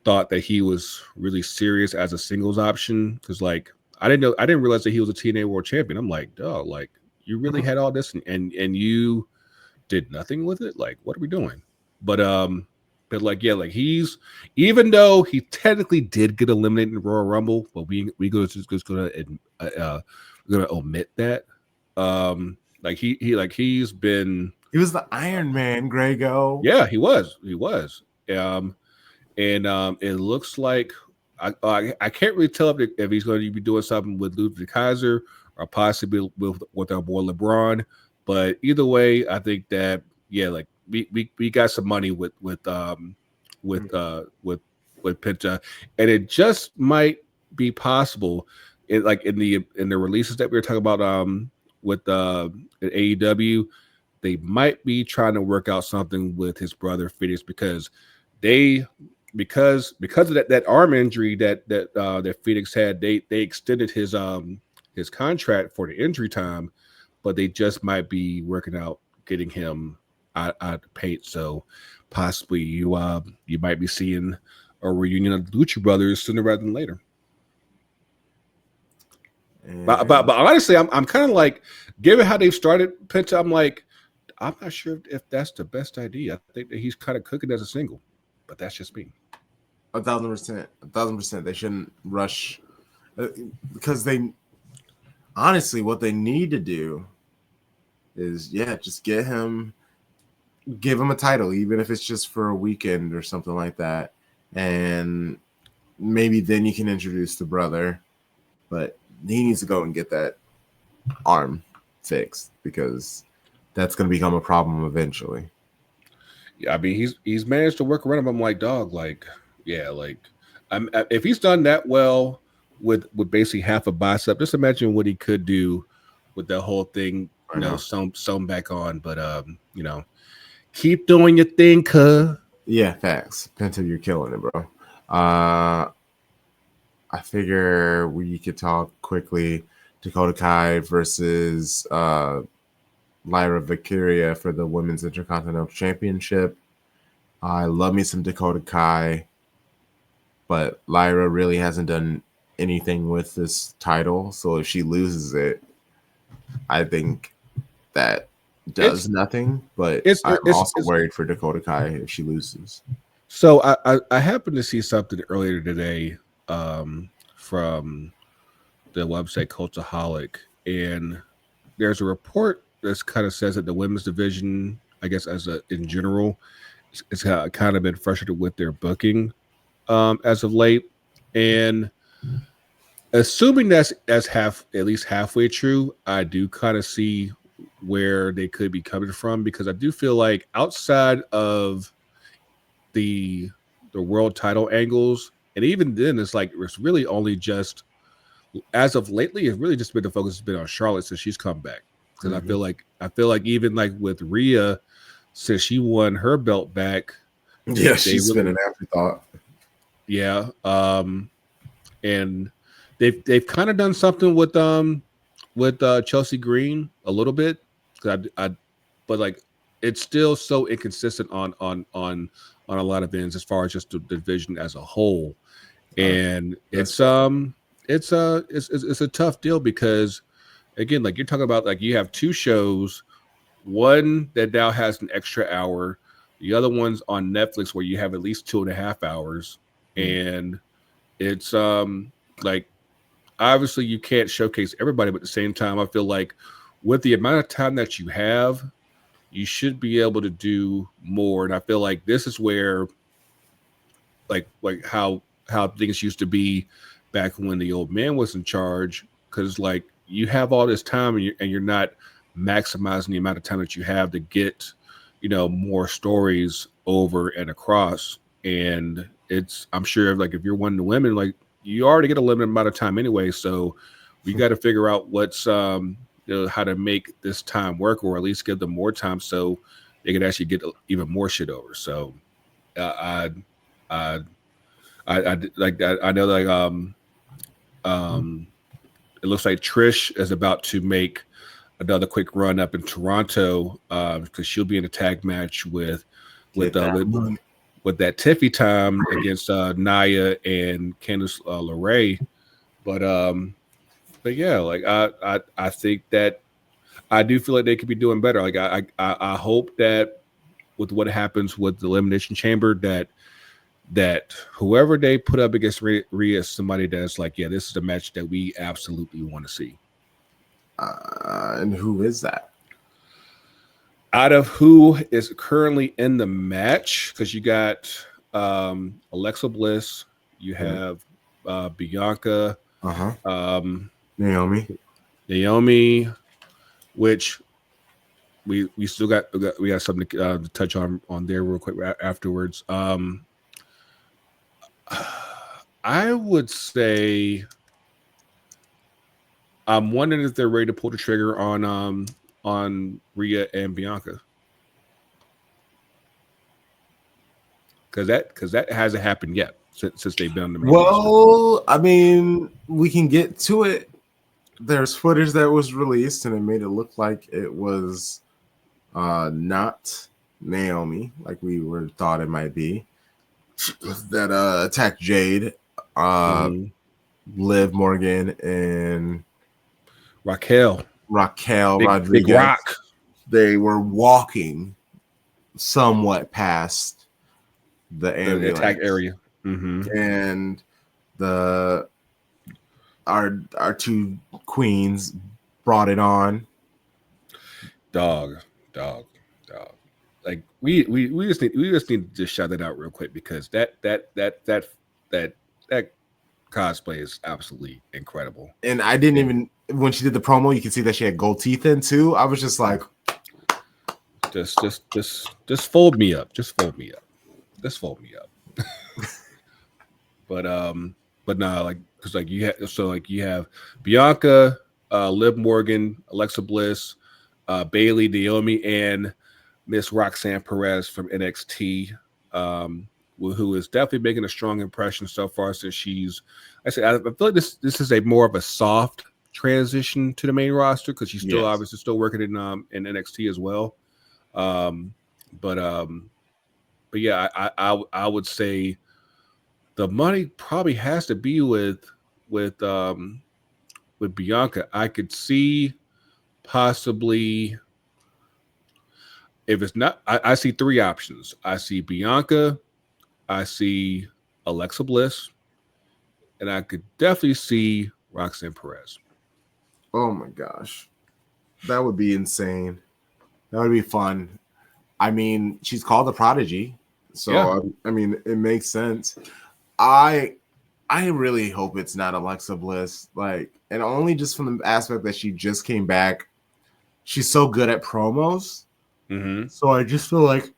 thought that he was really serious as a singles option because like I didn't realize that he was a TNA World Champion. I'm like, dog, like you really had all this and you did nothing with it. Like, what are we doing? But like yeah, like he's even though he technically did get eliminated in the Royal Rumble, but we gonna omit that. Like he's been. He was the Iron Man, Grego. Yeah, he was. And it looks like I can't really tell if he's going to be doing something with Ludwig Kaiser or possibly with our boy LeBron. But either way, I think that yeah, like we got some money with Penta, and it just might be possible in the releases that we were talking about with at AEW. They might be trying to work out something with his brother Phoenix because of that arm injury that Phoenix had, they extended his contract for the injury time, but they just might be working out getting him out of the paint. So possibly you might be seeing a reunion of the Lucha Brothers sooner rather than later. But honestly, I'm kind of like, given how they've started Penta, I'm not sure if that's the best idea. I think that he's kind of cooking as a single, but that's just me. 1,000%. They shouldn't rush because they honestly, what they need to do is just give him a title, even if it's just for a weekend or something like that, and maybe then you can introduce the brother. But he needs to go and get that arm fixed because that's going to become a problem eventually. Yeah, I mean he's managed to work around him. I'm like, dog, like yeah, like if he's done that well with basically half a bicep, just imagine what he could do with that whole thing, sewn back on. But keep doing your thing, cuz. Yeah, facts. Penta, you're killing it, bro. I figure we could talk quickly. Dakota Kai versus Lyra Valkyria for the Women's Intercontinental Championship. I love me some Dakota Kai, but Lyra really hasn't done anything with this title. So if she loses it, I think that does nothing, but I'm also worried for Dakota Kai if she loses. So I happened to see something earlier today from the website Cultaholic, and there's a report that kind of says that the women's division, I guess in general, it's kind of been frustrated with their booking as of late, and assuming that's at least halfway true, I do kind of see where they could be coming from, because I do feel like outside of the world title angles, and even then it's really only just as of lately, it's really just been the focus has been on Charlotte since she's come back. Because I feel like even like with Rhea, since she won her belt back, she's been an afterthought. Yeah, and they've kind of done something with Chelsea Green a little bit, but like it's still so inconsistent on a lot of ends as far as just the division as a whole, and it's a tough deal because again, like you're talking about, like you have two shows, one that now has an extra hour, the other one's on Netflix where you have at least 2.5 hours, and it's like obviously you can't showcase everybody, but at the same time, I feel like with the amount of time that you have, you should be able to do more. And I feel like this is where like how things used to be back when the old man was in charge, because like you have all this time and you're not maximizing the amount of time that you have to get, you know, more stories over and across. And I'm sure like if you're one of the women, like you already get a limited amount of time anyway, so we got to figure out what's you know, how to make this time work, or at least give them more time so they could actually get even more shit over. So I know like it looks like Trish is about to make another quick run up in Toronto because she'll be in a tag match with that Tiffy time against Nia and Candice LeRae. But yeah, like I think that I do feel like they could be doing better. Like I hope that with what happens with the Elimination Chamber, that whoever they put up against Rhea is somebody that's like, yeah, this is a match that we absolutely want to see. And who is that? Out of who is currently in the match, because you got Alexa Bliss, you have Bianca, Naomi, which we still got something to touch on there real quick afterwards. I would say I'm wondering if they're ready to pull the trigger on Rhea and Bianca, because that hasn't happened yet since they've been on the main roster. I mean, we can get to it. There's footage that was released and it made it look like it was not Naomi like we were thought it might be, that attacked Jade, Liv Morgan, and Raquel Rodriguez. Big Rock. They were walking somewhat past the attack area, and our two queens brought it on. Dog. Like we just need to just shout that out real quick, because that cosplay is absolutely incredible. And I didn't even, when she did the promo, you can see that she had gold teeth in too. I was just like, just fold me up. Just fold me up. But no, like, because like you have Bianca, Liv Morgan, Alexa Bliss, Bailey, Naomi, and Miss Roxanne Perez from NXT, who is definitely making a strong impression so far since I feel like this is a more of a soft transition to the main roster, because she's still obviously still working in NXT as well. But yeah, I would say the money probably has to be with Bianca. I could see possibly if it's not, I see three options. I see Bianca, I see Alexa Bliss, and I could definitely see Roxanne Perez. Oh my gosh, that would be insane. That would be fun. I mean, she's called the Prodigy, so Yeah. I mean, it makes sense. I really hope it's not Alexa Bliss, like, and only just from the aspect that she just came back. She's so good at promos, so I just feel like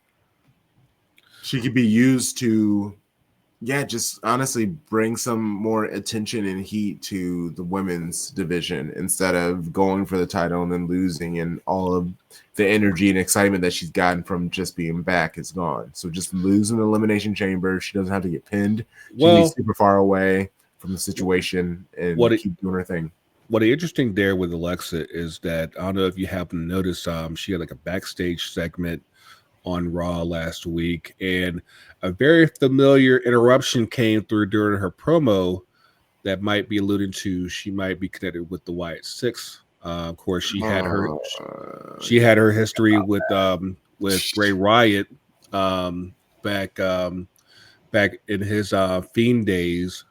she could be used to, just honestly bring some more attention and heat to the women's division instead of going for the title and then losing, and all of the energy and excitement that she's gotten from just being back is gone. So just losing the Elimination Chamber, she doesn't have to get pinned. She can be super far away from the situation and keep doing her thing. What is interesting there with Alexa is that, I don't know if you happen to notice, she had like a backstage segment on Raw last week, and a very familiar interruption came through during her promo that might be alluding to she might be connected with the Wyatt Six. Of course, she had her history with Bray Wyatt back in his Fiend days,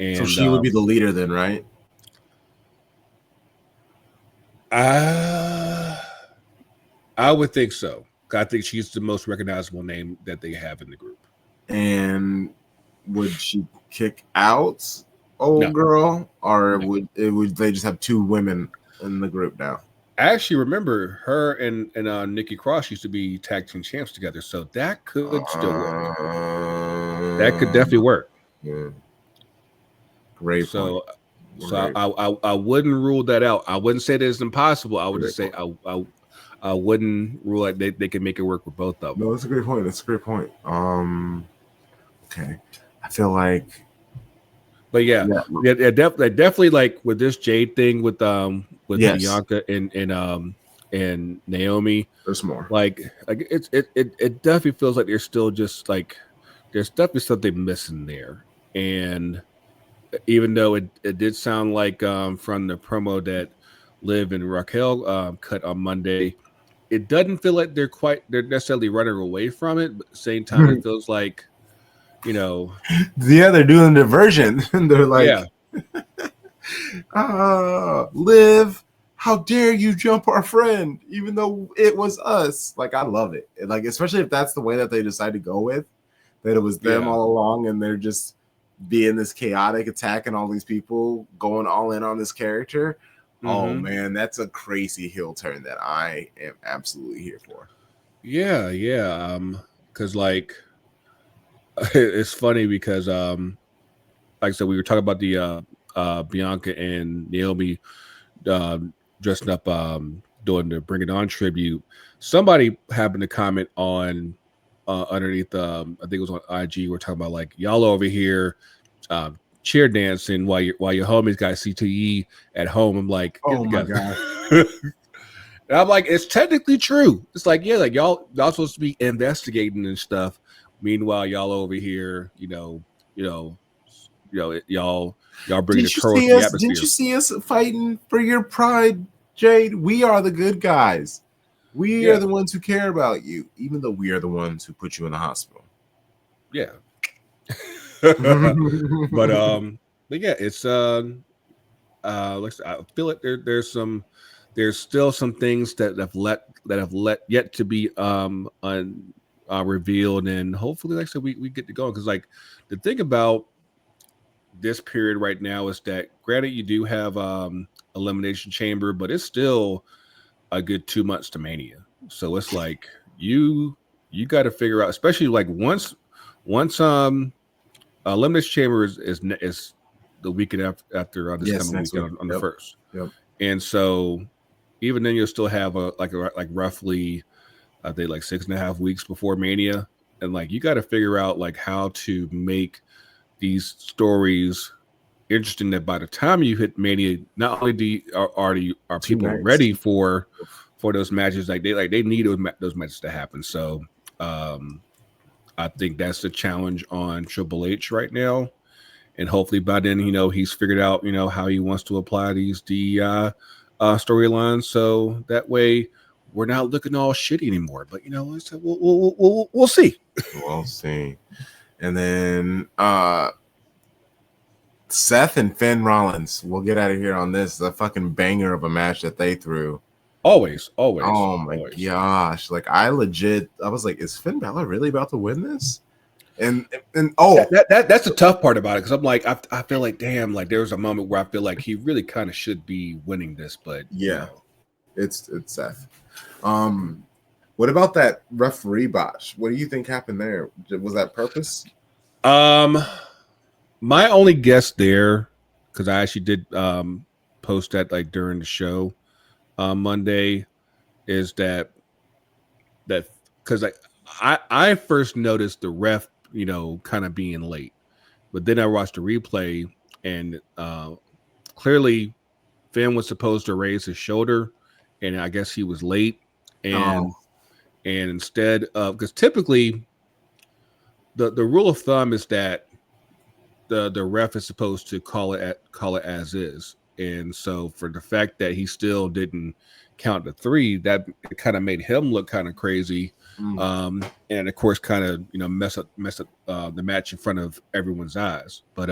and so she would be the leader then, right? I would think so. I think she's the most recognizable name that they have in the group. And would she kick out old girl, or would they just have two women in the group now? I actually remember her and Nikki Cross used to be tag team champs together, so that could still work. That could definitely work. Yeah. Great point. So I wouldn't rule that out. I wouldn't say that it's impossible. I would just say I wouldn't rule it. They can make it work with both of them. No, that's a great point. Okay, I feel like, but definitely like with this Jade thing with Bianca and Naomi. There's more. Like it definitely feels like there's still just like there's definitely something missing there, and even though it did sound like from the promo that Liv and Raquel cut on Monday, it doesn't feel like they're necessarily running away from it, but at the same time it feels like, they're doing diversion. They're like, Liv, how dare you jump our friend, even though it was us. Like, I love it. Like, especially if that's the way that they decide to go with, that it was them all along, and they're just being this chaotic, attacking all these people, going all in on this character. Oh man, that's a crazy heel turn that I am absolutely here for. Yeah. Because like it's funny because like I said, we were talking about the Bianca and Naomi dressing up doing the Bring It On tribute. Somebody happened to comment on underneath I think it was on IG. We're talking about like y'all over here cheer dancing while your homies got CTE at home. I'm like, oh my god. And I'm like, it's technically true. It's like, yeah, like y'all supposed to be investigating and stuff. Meanwhile, y'all over here, y'all bringing the troll to the atmosphere. Didn't you see us fighting for your pride, Jade? We are the good guys. We are the ones who care about you, even though we are the ones who put you in the hospital. Yeah. but yeah, it's like I feel like there's still some things that have yet to be revealed, and hopefully, like I said, we get to go, because like the thing about this period right now is that, granted, you do have Elimination Chamber, but it's still a good 2 months to Mania, so it's like you got to figure out, especially like once Elimination Chamber is the weekend after this coming weekend on the 1st. Yep. And so even then you'll still have roughly I think like 6.5 weeks before Mania, and like you got to figure out like how to make these stories interesting, that by the time you hit Mania, not only are people ready for those matches, like they need those matches to happen. So I think that's the challenge on Triple H right now, and hopefully by then, he's figured out, how he wants to apply these DEI storylines, so that way we're not looking all shitty anymore. But you know, so we'll see. We'll see. And then Seth and Finn Rollins. We'll get out of here on this. The fucking banger of a match that they threw. Always. Oh my gosh! Like I was like, is Finn Balor really about to win this? And that's the tough part about it, because I'm like, I feel like, damn, like there was a moment where I feel like he really kind of should be winning this, but yeah, it's Seth. What about that referee botch? What do you think happened there? Was that purpose? My only guess there, because I actually did post that like during the show Monday, is that because I first noticed the ref, you know, kind of being late, but then I watched the replay and clearly Finn was supposed to raise his shoulder, and I guess he was late, and instead of, because typically the rule of thumb is that the ref is supposed to call it as is, and so for the fact that he still didn't count to 3, that kind of made him look kind of crazy, and of course kind of, you know, mess up the match in front of everyone's eyes. But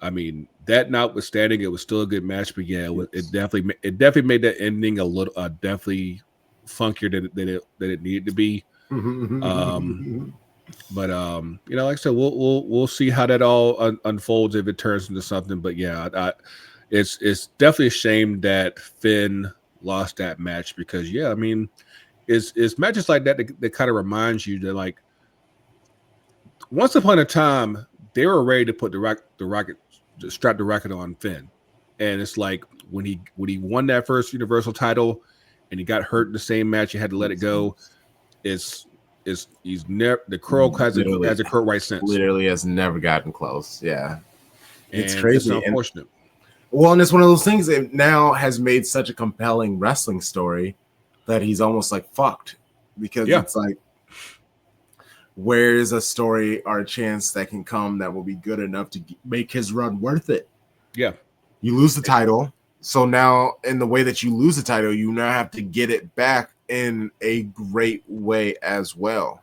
I mean, that notwithstanding, it was still a good match. But yeah, it definitely made that ending a little definitely funkier than it needed to be. But you know, like I said, we'll see how that all unfolds if it turns into something. But yeah, it's definitely a shame that Finn lost that match, because yeah, I mean, it's matches like that kind of reminds you that, like, once upon a time they were ready to put strap the rocket on Finn, and it's like when he won that first Universal title and he got hurt in the same match, he had to let it go. He's never, the curl has a curl right since. Literally has never gotten close. Yeah, it's crazy. It's unfortunate. And it's one of those things that now has made such a compelling wrestling story that he's almost like fucked, because it's like, where's a story or a chance that can come that will be good enough to make his run worth it? Yeah, you lose the title, so now in the way that you lose the title, you now have to get it back in a great way as well.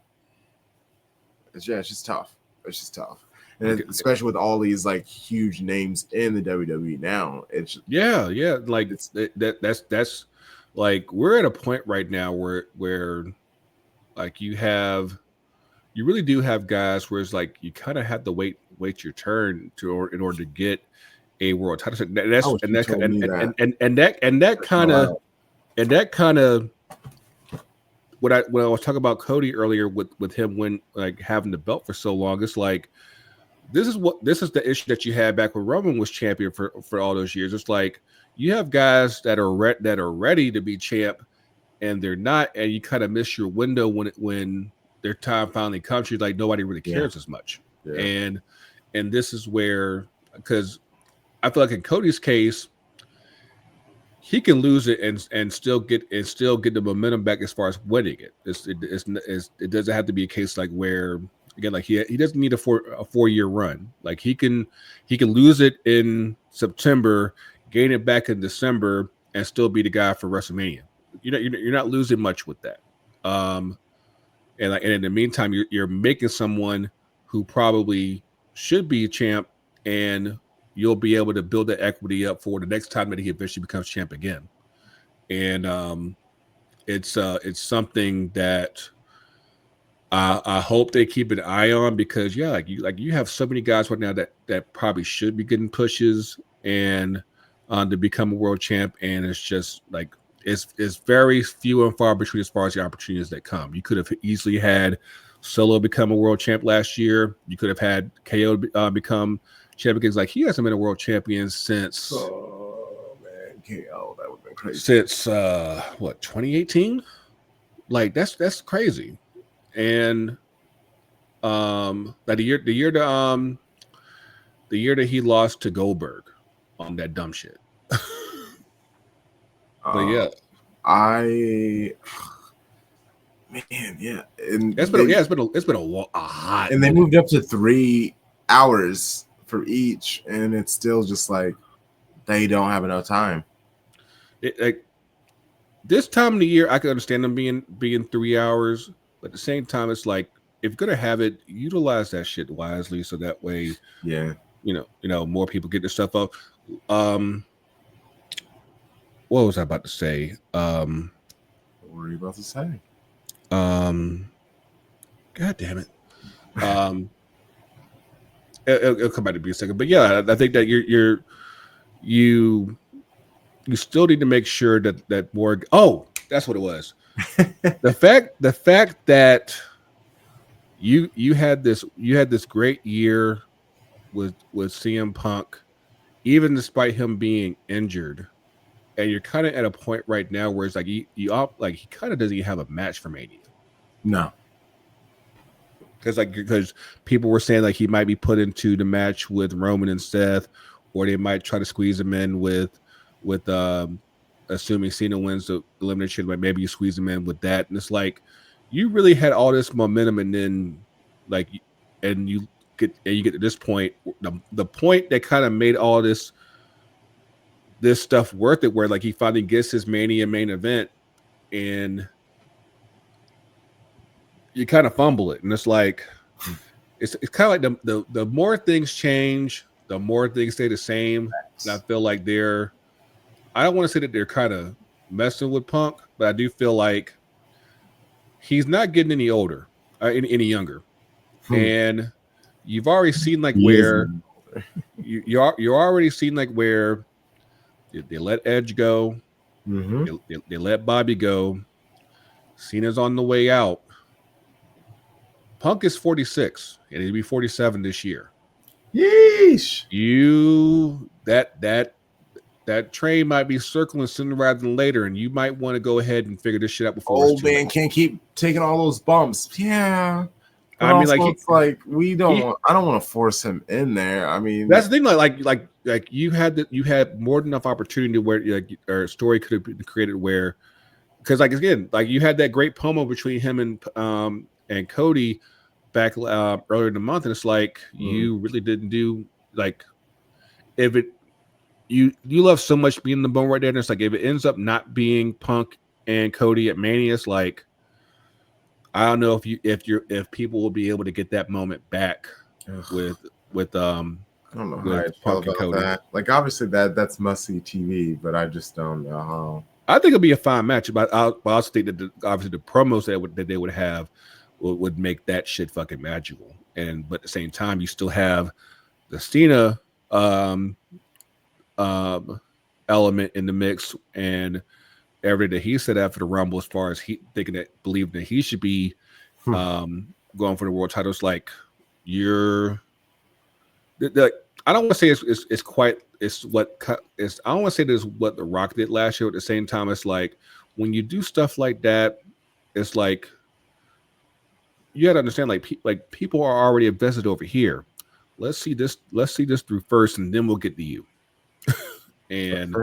It's just tough. It's just tough, and especially with all these like huge names in the WWE now. It's like that's like, we're at a point right now where like you really do have guys where it's like you kind of have to wait your turn in order to get a world title. That kind of when I was talking about Cody earlier with him when like having the belt for so long, it's like this is the issue that you had back when Roman was champion for all those years. It's like you have guys that are ready to be champ and they're not, and you kind of miss your window when their time finally comes. You're like, nobody really cares as much, and this is where, because I feel like in Cody's case, he can lose it and still get the momentum back as far as winning it. It doesn't have to be a case like where, again, like he doesn't need a 4-year run. Like he can lose it in September, gain it back in December, and still be the guy for WrestleMania. You're not losing much with that. And in the meantime, you're making someone who probably should be a champ, and you'll be able to build that equity up for the next time that he eventually becomes champ again. And it's something that I hope they keep an eye on, because you have so many guys right now that probably should be getting pushes and to become a world champ, and it's just like it's very few and far between as far as the opportunities that come. You could have easily had Solo become a world champ last year. You could have had KO become champion, because like he hasn't been a world champion since KO, that would have been crazy. Since 2018? Like that's crazy. And like the year that he lost to Goldberg on that dumb shit. But and it's been a hot, and they moved up to 3 hours for each, and it's still just like they don't have enough time. this time of the year, I can understand them being 3 hours, but at the same time, it's like if you're gonna have it, utilize that shit wisely, so that way, Yeah. more people get their stuff up. What was I about to say? What were you about to say? God damn it. It'll come back to be a second, but yeah, I think that you still need to make sure that more. Oh, that's what it was. the fact that you had this great year with CM Punk, even despite him being injured, and you're kind of at a point right now where it's like he kind of doesn't even have a match for Mania. No. Because people were saying like he might be put into the match with Roman and Seth, or they might try to squeeze him in with assuming Cena wins the elimination, like maybe you squeeze him in with that, and it's like you really had all this momentum, and then you get to this point, the point that kind of made all this stuff worth it, where like he finally gets his Mania main event, and you kind of fumble it, and it's like it's kind of like the more things change, the more things stay the same. And I feel like I don't want to say that they're kind of messing with Punk, but I do feel like he's not getting any older, any younger. And you've already seen like where you're already seen like where they let Edge go, they let Bobby go, Cena's on the way out. Punk is 46, and he'll be 47 this year. Yeesh. That train might be circling sooner rather than later, and you might want to go ahead and figure this shit out before. Old man can't keep taking all those bumps. Yeah. But I mean, like, it's like I don't want to force him in there. I mean, that's the thing. Like you had more than enough opportunity where or a story could have been created where, because like again, like you had that great promo between him and Cody back earlier in the month, and it's like you really didn't do like if it you love so much being in the bone right there, and it's like if it ends up not being Punk and Cody at Mania, it's like I don't know if people will be able to get that moment back with I don't know how I feel Punk and about Cody. that. Like obviously that's must-see TV, but I just don't know how. I think it'll be a fine match, but I also think that obviously the promos that they would have would make that shit fucking magical. But at the same time, you still have the Cena element in the mix, and everything that he said after the Rumble, as far as he believing that he should be going for the world titles. Like I don't want to say it's quite. It's what it's. I don't want to say this is what The Rock did last year. At the same time, it's like when you do stuff like that, it's like you got to understand. Like people are already invested over here. Let's see this through first, and then we'll get to you. And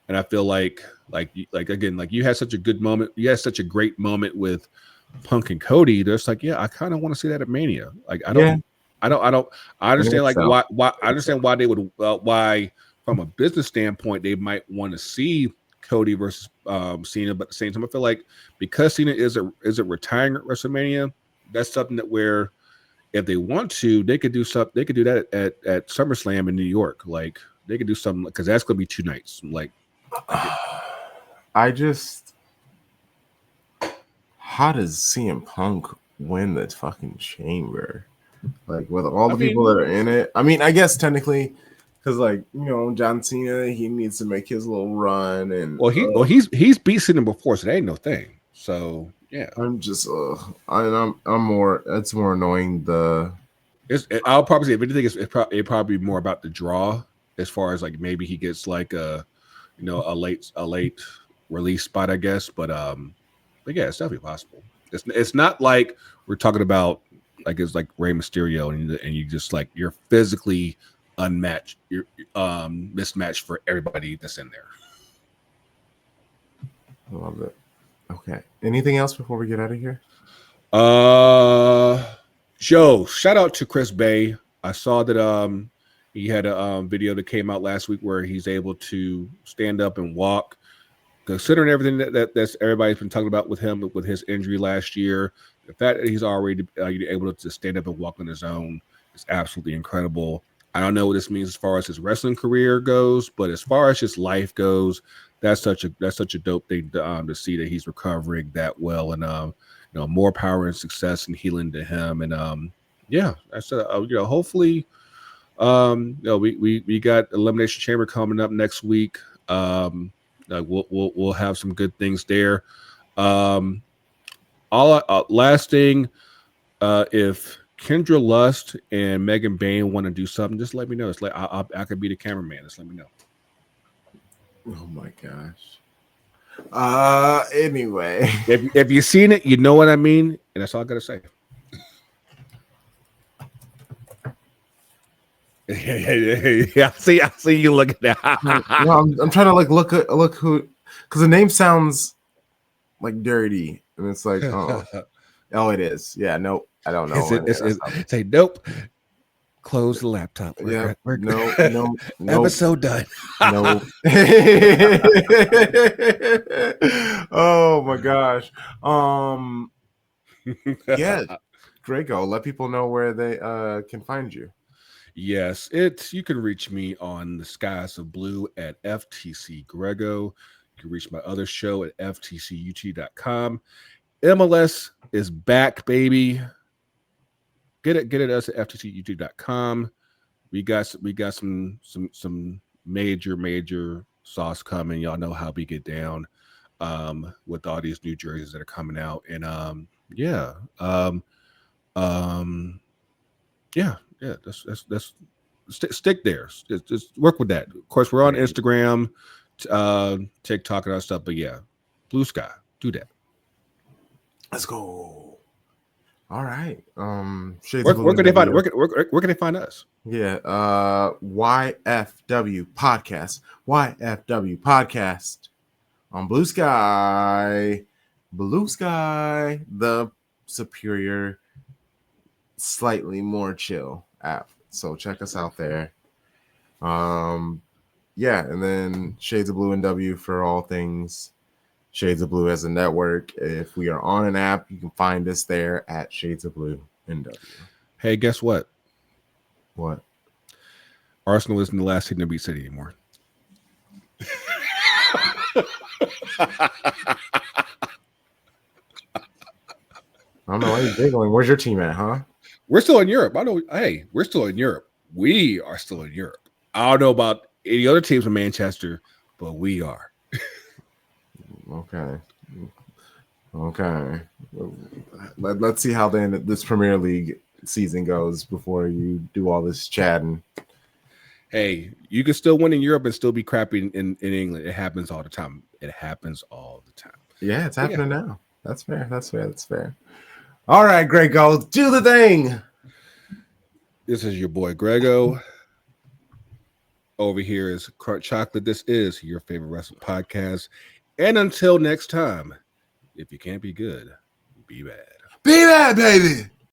I feel like again, like you had such a good moment. You had such a great moment with Punk and Cody. There's like, yeah, I kind of want to see that at Mania. Like I understand like why I understand why they would why from a business standpoint they might want to see Cody versus Cena, but at the same time I feel like because Cena is retiring at WrestleMania, that's something that where if they want to, they could do something. They could do that at SummerSlam in New York. Like they could do something because that's gonna be 2 nights. Like how does CM Punk win the fucking Chamber? Like with all the people that are in it. I mean, I guess technically, because like John Cena, he needs to make his little run, and he's beat Cena before, so that ain't no thing. So yeah, I'm just I'm more. It's more annoying. I'll probably say if anything, it's probably more about the draw as far as like maybe he gets like a late release spot, I guess. But yeah, it's definitely possible. It's not like we're talking about. Like it's like Rey Mysterio, and you just like you're physically unmatched, you're mismatched for everybody that's in there. I love it. Okay. Anything else before we get out of here? Joe, shout out to Chris Bay. I saw that he had a video that came out last week where he's able to stand up and walk. considering everything that's everybody's been talking about with him with his injury last year, the fact that he's already able to stand up and walk on his own is absolutely incredible. I don't know what this means as far as his wrestling career goes, but as far as his life goes, that's such a dope thing to see that he's recovering that well, and more power and success and healing to him, and that's hopefully, we got Elimination Chamber coming up next week. We'll have some good things there. Last thing, if Kendra Lust and Megan Bain want to do something, just let me know. It's like I could be the cameraman. Just let me know. Oh my gosh. Anyway, if you've seen it, you know what I mean, and that's all I gotta say. Yeah, I see you looking at that. No, I'm trying to look who, because the name sounds like dirty, and it's like oh, it is. Yeah, no, I don't know. Say nope. Close the laptop. We're no. Episode done. No. Oh my gosh. Yeah, Grego, let people know where they can find you. Yes, you can reach me on the Skies of Blue at FTC Grego. You can reach my other show at ftcut.com. MLS is back, baby. Get it us at ftcut.com. We got some major sauce coming. Y'all know how we get down with all these new jerseys that are coming out, and that's stick there. Just work with that. Of course, we're on Instagram, TikTok, and other stuff. But yeah, Blue Sky, do that. Let's go. All right. Where can they find us? Yeah. YFW podcast on Blue Sky. Blue Sky, the superior, slightly more chill app. So check us out there. And then Shades of Blue NW for all things Shades of Blue as a network. If we are on an app, you can find us there at Shades of Blue NW. Hey, guess what? What? Arsenal isn't the last team to beat City anymore. I don't know why you're giggling. Where's your team at, huh? We're still in Europe. I know. Hey, we're still in Europe. We are still in Europe. I don't know about any other teams in Manchester, but we are. Okay. Let's see how this Premier League season goes before you do all this chatting. Hey, you can still win in Europe and still be crappy in England. It happens all the time. Yeah, it's happening now. That's fair. All right, Grego, do the thing. This is your boy Grego. Over here is Crunk Chocolate. This is your favorite wrestling podcast. And until next time, if you can't be good, be bad. Be bad, baby.